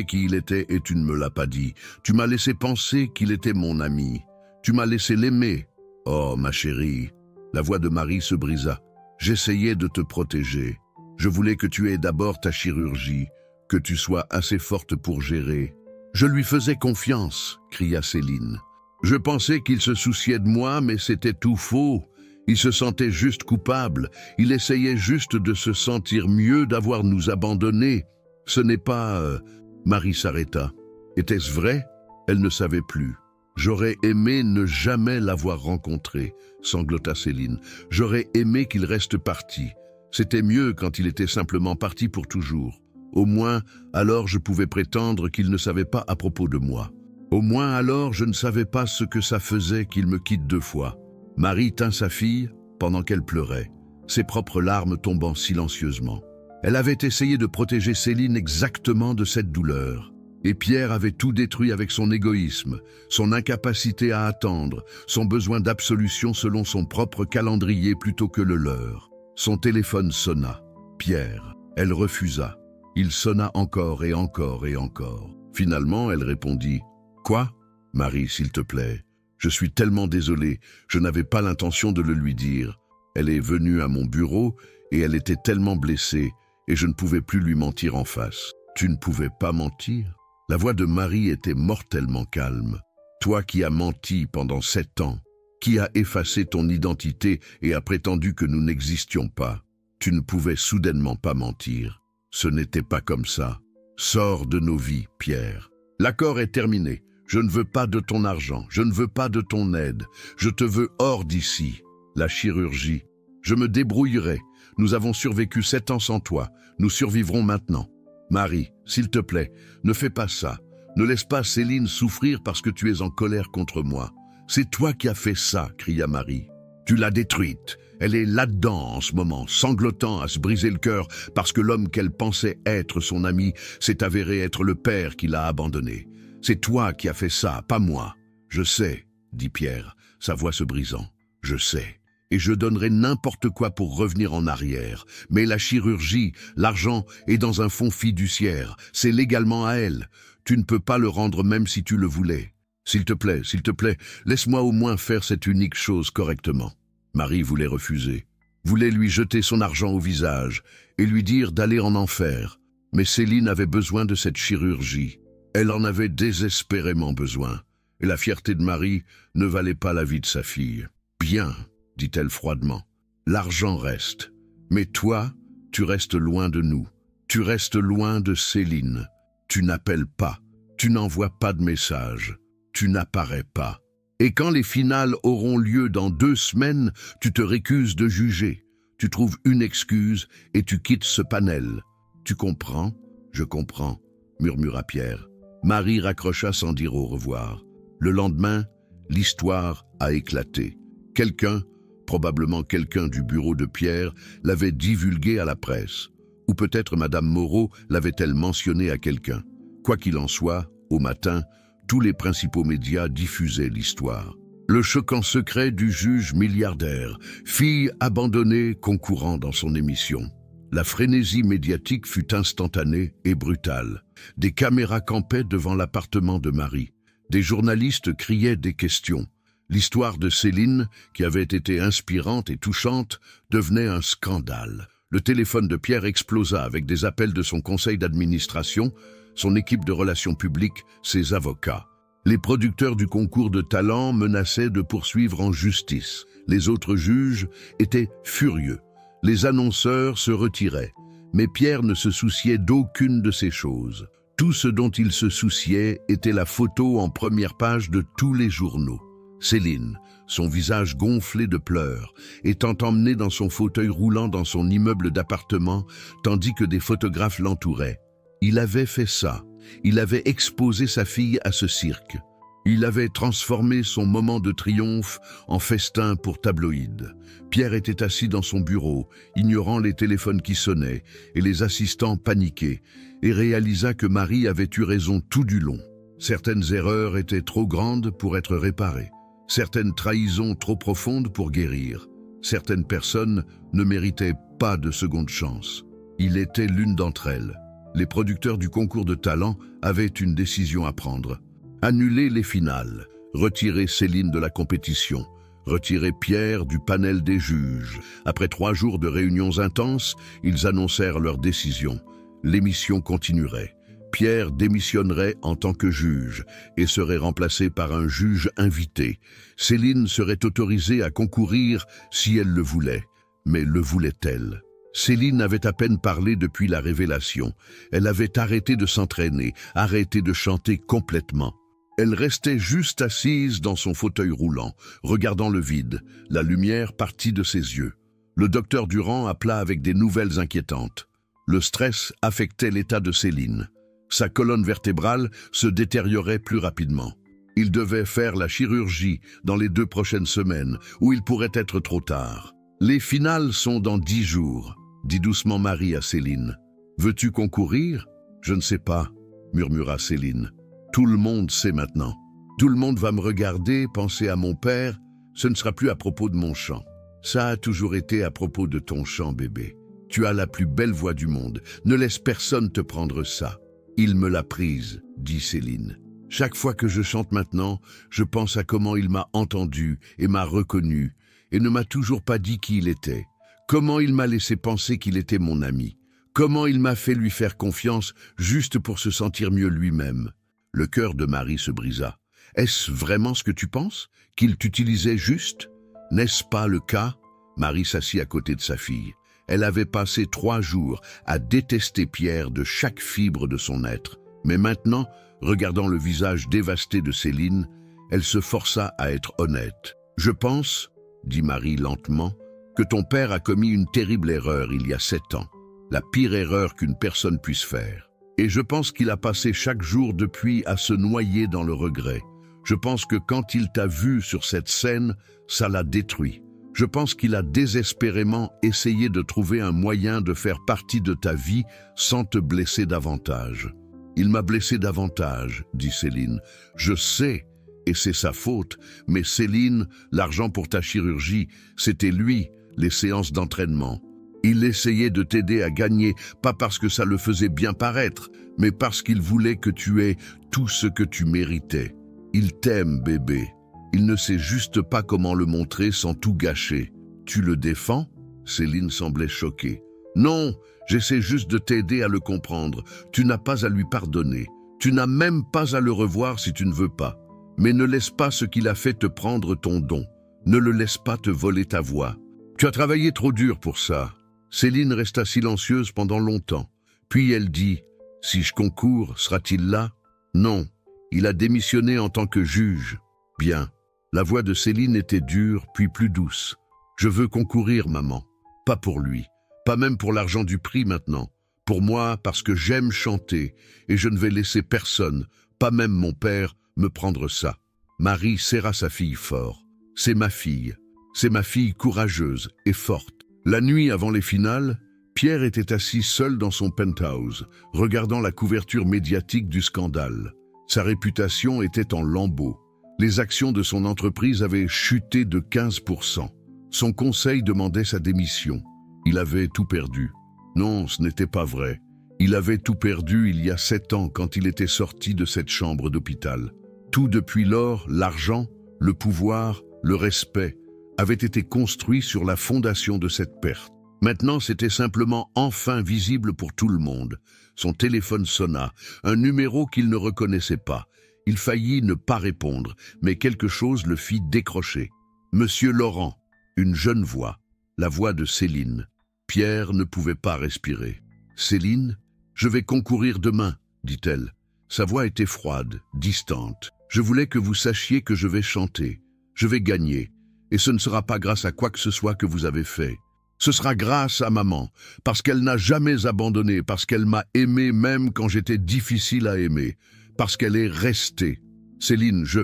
S1: qui il était et tu ne me l'as pas dit. Tu m'as laissé penser qu'il était mon ami. Tu m'as laissé l'aimer. Oh, ma chérie. » La voix de Marie se brisa. « J'essayais de te protéger. Je voulais que tu aies d'abord ta chirurgie, que tu sois assez forte pour gérer. »« Je lui faisais confiance, » cria Céline. « Je pensais qu'il se souciait de moi, mais c'était tout faux. Il se sentait juste coupable. Il essayait juste de se sentir mieux d'avoir nous abandonnés. Ce n'est pas... Marie s'arrêta. Était-ce vrai? Elle ne savait plus. « J'aurais aimé ne jamais l'avoir rencontré, » sanglota Céline. « J'aurais aimé qu'il reste parti. C'était mieux quand il était simplement parti pour toujours. Au moins, alors je pouvais prétendre qu'il ne savait pas à propos de moi. Au moins alors je ne savais pas ce que ça faisait qu'il me quitte 2 fois. » Marie tint sa fille pendant qu'elle pleurait, ses propres larmes tombant silencieusement. Elle avait essayé de protéger Céline exactement de cette douleur. Et Pierre avait tout détruit avec son égoïsme, son incapacité à attendre, son besoin d'absolution selon son propre calendrier plutôt que le leur. Son téléphone sonna. Pierre. Elle refusa. Il sonna encore et encore et encore. Finalement, elle répondit « Quoi ? Marie, s'il te plaît. Je suis tellement désolé, je n'avais pas l'intention de le lui dire. Elle est venue à mon bureau et elle était tellement blessée et je ne pouvais plus lui mentir en face. » Tu ne pouvais pas mentir ? La voix de Marie était mortellement calme. Toi qui as menti pendant 7 ans, qui as effacé ton identité et as prétendu que nous n'existions pas, tu ne pouvais soudainement pas mentir. Ce n'était pas comme ça. Sors de nos vies, Pierre. L'accord est terminé. Je ne veux pas de ton argent, je ne veux pas de ton aide. Je te veux hors d'ici. La chirurgie. Je me débrouillerai. Nous avons survécu 7 ans sans toi. Nous survivrons maintenant. Marie, s'il te plaît, ne fais pas ça. Ne laisse pas Céline souffrir parce que tu es en colère contre moi. C'est toi qui as fait ça, cria Marie. Tu l'as détruite. Elle est là-dedans en ce moment, sanglotant à se briser le cœur parce que l'homme qu'elle pensait être son ami s'est avéré être le père qui l'a abandonné. C'est toi qui as fait ça, pas moi. Je sais, dit Pierre, sa voix se brisant. Je sais. Et je donnerai n'importe quoi pour revenir en arrière. Mais la chirurgie, l'argent est dans un fonds fiduciaire. C'est légalement à elle. Tu ne peux pas le rendre même si tu le voulais. S'il te plaît, laisse-moi au moins faire cette unique chose correctement. Marie voulait refuser. Voulait lui jeter son argent au visage et lui dire d'aller en enfer. Mais Céline avait besoin de cette chirurgie. Elle en avait désespérément besoin. Et la fierté de Marie ne valait pas la vie de sa fille. Bien, dit-elle froidement. L'argent reste. Mais toi, tu restes loin de nous. Tu restes loin de Céline. Tu n'appelles pas. Tu n'envoies pas de message. Tu n'apparais pas. Et quand les finales auront lieu dans 2 semaines, tu te récuses de juger. Tu trouves une excuse et tu quittes ce panel. Tu comprends? Je comprends, murmura Pierre. Marie raccrocha sans dire au revoir. Le lendemain, l'histoire a éclaté. Quelqu'un, probablement quelqu'un du bureau de Pierre, l'avait divulgué à la presse. Ou peut-être Madame Moreau l'avait-elle mentionné à quelqu'un. Quoi qu'il en soit, au matin, tous les principaux médias diffusaient l'histoire. Le choquant secret du juge milliardaire, fille abandonnée concourant dans son émission. La frénésie médiatique fut instantanée et brutale. Des caméras campaient devant l'appartement de Marie. Des journalistes criaient des questions. L'histoire de Céline, qui avait été inspirante et touchante, devenait un scandale. Le téléphone de Pierre explosa avec des appels de son conseil d'administration, son équipe de relations publiques, ses avocats. Les producteurs du concours de talent menaçaient de poursuivre en justice. Les autres juges étaient furieux. Les annonceurs se retiraient. Mais Pierre ne se souciait d'aucune de ces choses. Tout ce dont il se souciait était la photo en première page de tous les journaux. Céline, son visage gonflé de pleurs, étant emmenée dans son fauteuil roulant dans son immeuble d'appartement, tandis que des photographes l'entouraient. Il avait fait ça. Il avait exposé sa fille à ce cirque. Il avait transformé son moment de triomphe en festin pour tabloïd. Pierre était assis dans son bureau, ignorant les téléphones qui sonnaient et les assistants paniqués, et réalisa que Marie avait eu raison tout du long. Certaines erreurs étaient trop grandes pour être réparées. Certaines trahisons trop profondes pour guérir. Certaines personnes ne méritaient pas de seconde chance. Il était l'une d'entre elles. Les producteurs du concours de talent avaient une décision à prendre. Annuler les finales, retirer Céline de la compétition, retirer Pierre du panel des juges. Après 3 jours de réunions intenses, ils annoncèrent leur décision. L'émission continuerait. Pierre démissionnerait en tant que juge et serait remplacé par un juge invité. Céline serait autorisée à concourir si elle le voulait. Mais le voulait-elle? Céline avait à peine parlé depuis la révélation. Elle avait arrêté de s'entraîner, arrêté de chanter complètement. Elle restait juste assise dans son fauteuil roulant, regardant le vide, la lumière partie de ses yeux. Le docteur Durand appela avec des nouvelles inquiétantes. Le stress affectait l'état de Céline. Sa colonne vertébrale se détériorait plus rapidement. Il devait faire la chirurgie dans les 2 prochaines semaines, ou il pourrait être trop tard. Les finales sont dans 10 jours, dit doucement Marie à Céline. Veux-tu concourir? Je ne sais pas, murmura Céline. Tout le monde sait maintenant. Tout le monde va me regarder, penser à mon père. Ce ne sera plus à propos de mon chant. Ça a toujours été à propos de ton chant, bébé. Tu as la plus belle voix du monde. Ne laisse personne te prendre ça. Il me l'a prise, dit Céline. Chaque fois que je chante maintenant, je pense à comment il m'a entendu et m'a reconnu et ne m'a toujours pas dit qui il était. Comment il m'a laissé penser qu'il était mon ami. Comment il m'a fait lui faire confiance juste pour se sentir mieux lui-même. Le cœur de Marie se brisa. Est-ce vraiment ce que tu penses? Qu'il t'utilisait juste? N'est-ce pas le cas? Marie s'assit à côté de sa fille. Elle avait passé 3 jours à détester Pierre de chaque fibre de son être. Mais maintenant, regardant le visage dévasté de Céline, elle se força à être honnête. « Je pense, dit Marie lentement, que ton père a commis une terrible erreur il y a 7 ans. La pire erreur qu'une personne puisse faire. Et je pense qu'il a passé chaque jour depuis à se noyer dans le regret. Je pense que quand il t'a vu sur cette scène, ça l'a détruit. Je pense qu'il a désespérément essayé de trouver un moyen de faire partie de ta vie sans te blesser davantage. Il m'a blessé davantage, dit Céline. Je sais, et c'est sa faute, mais Céline, l'argent pour ta chirurgie, c'était lui, les séances d'entraînement. Il essayait de t'aider à gagner, pas parce que ça le faisait bien paraître, mais parce qu'il voulait que tu aies tout ce que tu méritais. Il t'aime, bébé. Il ne sait juste pas comment le montrer sans tout gâcher. Tu le défends? Céline semblait choquée. Non, j'essaie juste de t'aider à le comprendre. Tu n'as pas à lui pardonner. Tu n'as même pas à le revoir si tu ne veux pas. Mais ne laisse pas ce qu'il a fait te prendre ton don. Ne le laisse pas te voler ta voix. Tu as travaillé trop dur pour ça. Céline resta silencieuse pendant longtemps. Puis elle dit, « Si je concours, sera-t-il là ?» Non, il a démissionné en tant que juge. Bien. La voix de Céline était dure, puis plus douce. Je veux concourir, maman. Pas pour lui. Pas même pour l'argent du prix maintenant. Pour moi, parce que j'aime chanter, et je ne vais laisser personne, pas même mon père, me prendre ça. Marie serra sa fille fort. C'est ma fille. C'est ma fille courageuse et forte. La nuit avant les finales, Pierre était assis seul dans son penthouse, regardant la couverture médiatique du scandale. Sa réputation était en lambeaux. Les actions de son entreprise avaient chuté de 15%. Son conseil demandait sa démission. Il avait tout perdu. Non, ce n'était pas vrai. Il avait tout perdu il y a 7 ans quand il était sorti de cette chambre d'hôpital. Tout depuis lors, l'argent, le pouvoir, le respect, avait été construit sur la fondation de cette perte. Maintenant, c'était simplement enfin visible pour tout le monde. Son téléphone sonna, un numéro qu'il ne reconnaissait pas. Il faillit ne pas répondre, mais quelque chose le fit décrocher. Monsieur Laurent, une jeune voix, la voix de Céline. Pierre ne pouvait pas respirer. Céline, je vais concourir demain, dit-elle. Sa voix était froide, distante. Je voulais que vous sachiez que je vais chanter. Je vais gagner. Et ce ne sera pas grâce à quoi que ce soit que vous avez fait. Ce sera grâce à maman, parce qu'elle n'a jamais abandonné, parce qu'elle m'a aimé même quand j'étais difficile à aimer, parce qu'elle est restée. Céline, je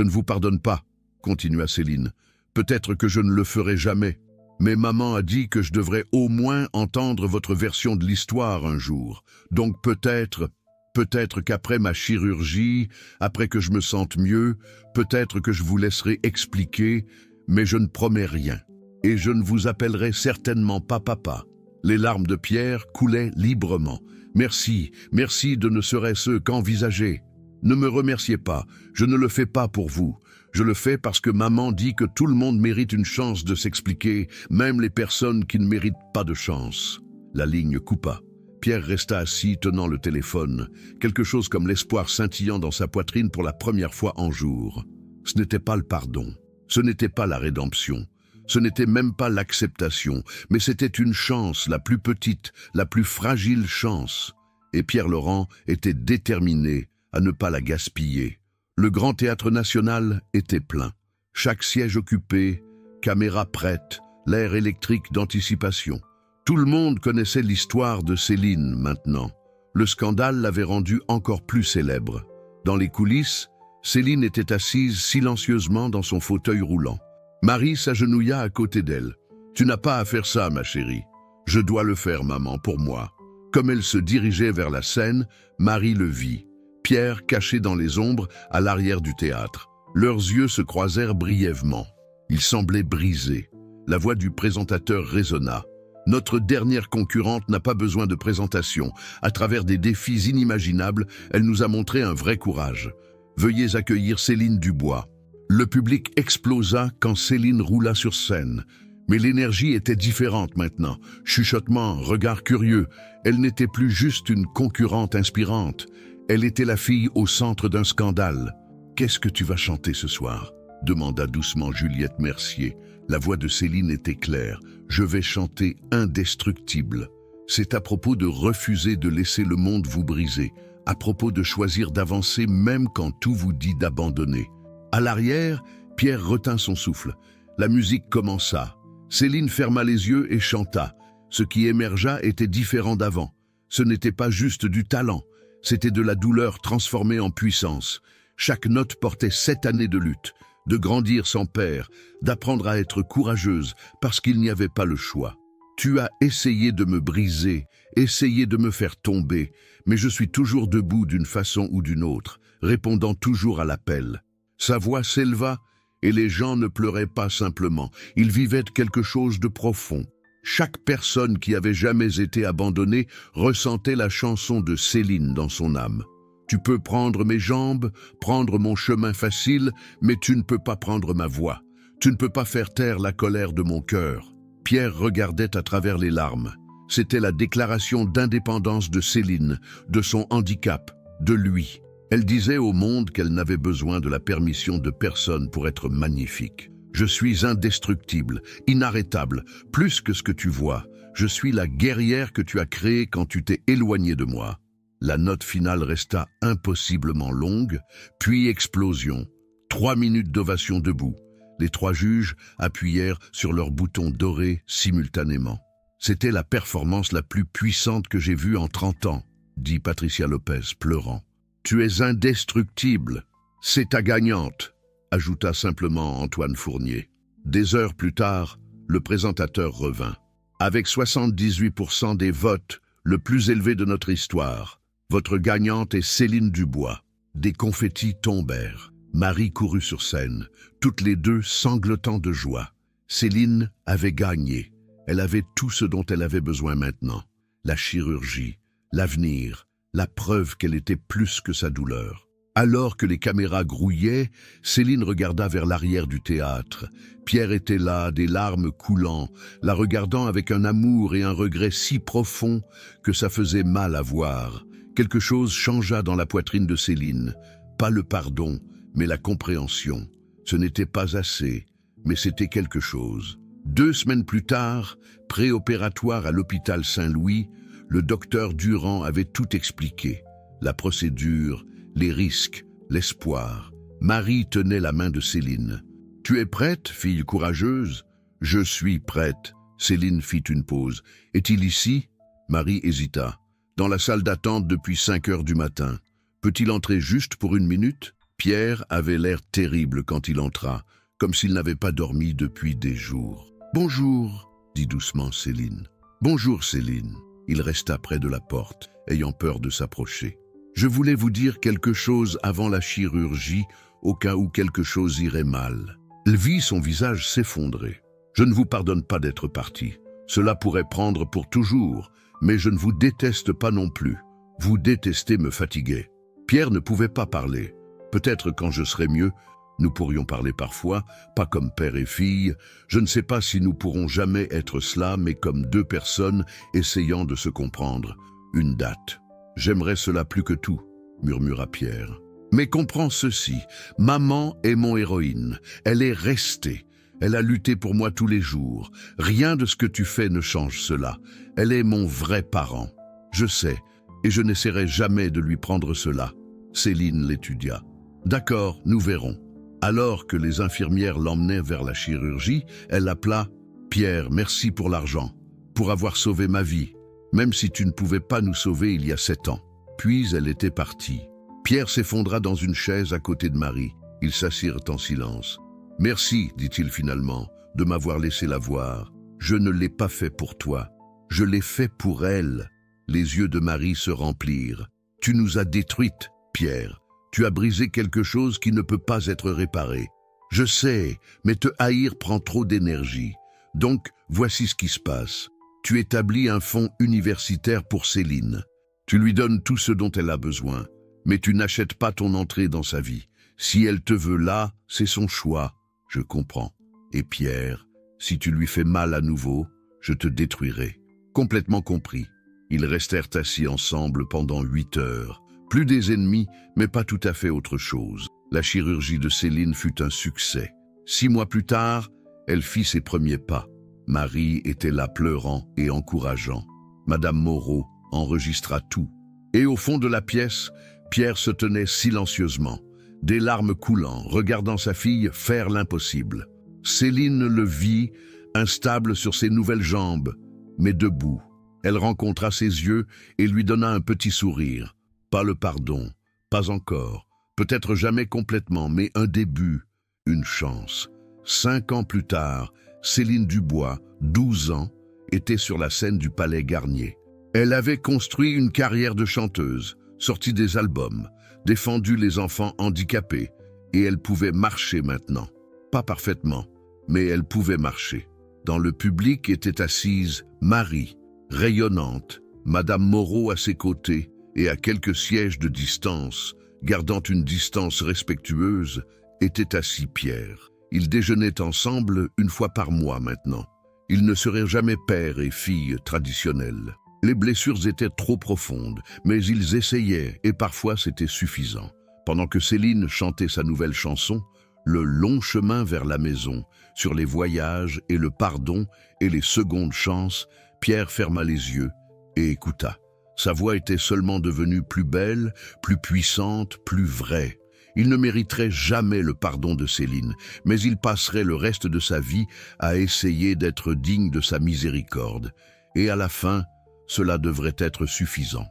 S1: ne vous pardonne pas, continua Céline. Peut-être que je ne le ferai jamais. Mais maman a dit que je devrais au moins entendre votre version de l'histoire un jour. Donc peut-être qu'après ma chirurgie, après que je me sente mieux, peut-être que je vous laisserai expliquer, mais je ne promets rien. Et je ne vous appellerai certainement pas papa. Les larmes de Pierre coulaient librement. Merci, merci de ne serait-ce qu'envisager. Ne me remerciez pas, je ne le fais pas pour vous. Je le fais parce que maman dit que tout le monde mérite une chance de s'expliquer, même les personnes qui ne méritent pas de chance. La ligne coupa. Pierre resta assis tenant le téléphone, quelque chose comme l'espoir scintillant dans sa poitrine pour la première fois en jours. Ce n'était pas le pardon, ce n'était pas la rédemption, ce n'était même pas l'acceptation, mais c'était une chance, la plus petite, la plus fragile chance. Et Pierre Laurent était déterminé à ne pas la gaspiller. Le Grand Théâtre National était plein. Chaque siège occupé, caméra prête, l'air électrique d'anticipation. Tout le monde connaissait l'histoire de Céline maintenant. Le scandale l'avait rendue encore plus célèbre. Dans les coulisses, Céline était assise silencieusement dans son fauteuil roulant. Marie s'agenouilla à côté d'elle. « Tu n'as pas à faire ça, ma chérie. Je dois le faire, maman, pour moi. » Comme elle se dirigeait vers la scène, Marie le vit. Pierre caché dans les ombres à l'arrière du théâtre. Leurs yeux se croisèrent brièvement. Ils semblaient brisés. La voix du présentateur résonna. Notre dernière concurrente n'a pas besoin de présentation. À travers des défis inimaginables, elle nous a montré un vrai courage. Veuillez accueillir Céline Dubois. Le public explosa quand Céline roula sur scène. Mais l'énergie était différente maintenant. Chuchotements, regards curieux. Elle n'était plus juste une concurrente inspirante. Elle était la fille au centre d'un scandale. « Qu'est-ce que tu vas chanter ce soir ?» demanda doucement Juliette Mercier. La voix de Céline était claire. « Je vais chanter Indestructible. C'est à propos de refuser de laisser le monde vous briser, à propos de choisir d'avancer même quand tout vous dit d'abandonner. » À l'arrière, Pierre retint son souffle. La musique commença. Céline ferma les yeux et chanta. Ce qui émergea était différent d'avant. Ce n'était pas juste du talent. C'était de la douleur transformée en puissance. Chaque note portait 7 années de lutte, de grandir sans père, d'apprendre à être courageuse parce qu'il n'y avait pas le choix. Tu as essayé de me briser, essayé de me faire tomber, mais je suis toujours debout d'une façon ou d'une autre, répondant toujours à l'appel. Sa voix s'éleva et les gens ne pleuraient pas simplement, ils vivaient quelque chose de profond. Chaque personne qui avait jamais été abandonnée ressentait la chanson de Céline dans son âme. Tu peux prendre mes jambes, prendre mon chemin facile, mais tu ne peux pas prendre ma voix. Tu ne peux pas faire taire la colère de mon cœur. Pierre regardait à travers les larmes. C'était la déclaration d'indépendance de Céline, de son handicap, de lui. Elle disait au monde qu'elle n'avait besoin de la permission de personne pour être magnifique. Je suis indestructible, inarrêtable, plus que ce que tu vois. Je suis la guerrière que tu as créée quand tu t'es éloignée de moi. La note finale resta impossiblement longue, puis explosion. 3 minutes d'ovation debout. Les 3 juges appuyèrent sur leurs boutons dorés simultanément. C'était la performance la plus puissante que j'ai vue en 30 ans, dit Patricia Lopez, pleurant. Tu es indestructible. C'est ta gagnante, ajouta simplement Antoine Fournier. Des heures plus tard, le présentateur revint. Avec 78% des votes, le plus élevé de notre histoire, votre gagnante est Céline Dubois. Des confettis tombèrent. Marie courut sur scène, toutes les deux sanglotant de joie. Céline avait gagné. Elle avait tout ce dont elle avait besoin maintenant. La chirurgie, l'avenir, la preuve qu'elle était plus que sa douleur. Alors que les caméras grouillaient, Céline regarda vers l'arrière du théâtre. Pierre était là, des larmes coulant, la regardant avec un amour et un regret si profonds que ça faisait mal à voir. Quelque chose changea dans la poitrine de Céline. Pas le pardon, mais la compréhension. Ce n'était pas assez, mais c'était quelque chose. 2 semaines plus tard, préopératoire à l'hôpital Saint-Louis, le docteur Durand avait tout expliqué. La procédure, les risques, l'espoir. Marie tenait la main de Céline. « Tu es prête, fille courageuse ?»« Je suis prête. » Céline fit une pause. « Est-il ici ?» Marie hésita. « Dans la salle d'attente depuis 5 heures du matin. Peut-il entrer juste pour 1 minute ?» Pierre avait l'air terrible quand il entra, comme s'il n'avait pas dormi depuis des jours. « Bonjour » dit doucement Céline. « Bonjour Céline. » Il resta près de la porte, ayant peur de s'approcher. « Je voulais vous dire quelque chose avant la chirurgie, au cas où quelque chose irait mal. » Elle vit son visage s'effondrer. « Je ne vous pardonne pas d'être parti. Cela pourrait prendre pour toujours, mais je ne vous déteste pas non plus. Vous détester me fatiguait. » Pierre ne pouvait pas parler. Peut-être quand je serai mieux, nous pourrions parler parfois, pas comme père et fille. Je ne sais pas si nous pourrons jamais être cela, mais comme 2 personnes essayant de se comprendre. Une date. J'aimerais cela plus que tout, murmura Pierre. Mais comprends ceci, maman est mon héroïne. Elle est restée. Elle a lutté pour moi tous les jours. Rien de ce que tu fais ne change cela. Elle est mon vrai parent. Je sais, et je n'essaierai jamais de lui prendre cela. Céline l'étudia. D'accord, nous verrons. Alors que les infirmières l'emmenaient vers la chirurgie, elle appela « Pierre, merci pour l'argent, pour avoir sauvé ma vie, même si tu ne pouvais pas nous sauver il y a 7 ans. » Puis elle était partie. Pierre s'effondra dans une chaise à côté de Marie. Ils s'assirent en silence. « Merci, dit-il finalement, de m'avoir laissé la voir. Je ne l'ai pas fait pour toi. Je l'ai fait pour elle. » Les yeux de Marie se remplirent. « Tu nous as détruites, Pierre. Tu as brisé quelque chose qui ne peut pas être réparé. Je sais, mais te haïr prend trop d'énergie. Donc, voici ce qui se passe. Tu établis un fonds universitaire pour Céline. Tu lui donnes tout ce dont elle a besoin, mais tu n'achètes pas ton entrée dans sa vie. Si elle te veut là, c'est son choix. Je comprends. Et Pierre, si tu lui fais mal à nouveau, je te détruirai. » Complètement compris. Ils restèrent assis ensemble pendant 8 heures. Plus des ennemis, mais pas tout à fait autre chose. La chirurgie de Céline fut un succès. 6 mois plus tard, elle fit ses premiers pas. Marie était là pleurant et encourageant. Madame Moreau enregistra tout. Et au fond de la pièce, Pierre se tenait silencieusement, des larmes coulant, regardant sa fille faire l'impossible. Céline le vit, instable sur ses nouvelles jambes, mais debout. Elle rencontra ses yeux et lui donna un petit sourire. Pas le pardon, pas encore, peut-être jamais complètement, mais un début, une chance. 5 ans plus tard, Céline Dubois, 12 ans, était sur la scène du Palais Garnier. Elle avait construit une carrière de chanteuse, sorti des albums, défendu les enfants handicapés, et elle pouvait marcher maintenant. Pas parfaitement, mais elle pouvait marcher. Dans le public était assise Marie, rayonnante, Madame Moreau à ses côtés, et à quelques sièges de distance, gardant une distance respectueuse, était assis Pierre. Ils déjeunaient ensemble 1 fois par mois maintenant. Ils ne seraient jamais père et fille traditionnels. Les blessures étaient trop profondes, mais ils essayaient et parfois c'était suffisant. Pendant que Céline chantait sa nouvelle chanson, le long chemin vers la maison, sur les voyages et le pardon et les secondes chances, Pierre ferma les yeux et écouta. Sa voix était seulement devenue plus belle, plus puissante, plus vraie. Il ne mériterait jamais le pardon de Céline, mais il passerait le reste de sa vie à essayer d'être digne de sa miséricorde. Et à la fin, cela devrait être suffisant.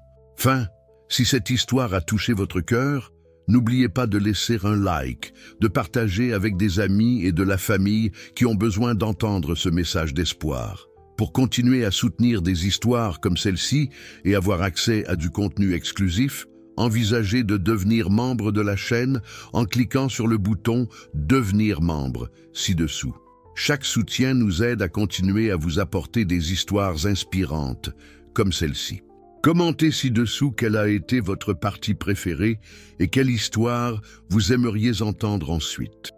S1: Si cette histoire a touché votre cœur, n'oubliez pas de laisser un like, de partager avec des amis et de la famille qui ont besoin d'entendre ce message d'espoir. Pour continuer à soutenir des histoires comme celle-ci et avoir accès à du contenu exclusif, envisagez de devenir membre de la chaîne en cliquant sur le bouton « Devenir membre » ci-dessous. Chaque soutien nous aide à continuer à vous apporter des histoires inspirantes, comme celle-ci. Commentez ci-dessous quelle a été votre partie préférée et quelle histoire vous aimeriez entendre ensuite.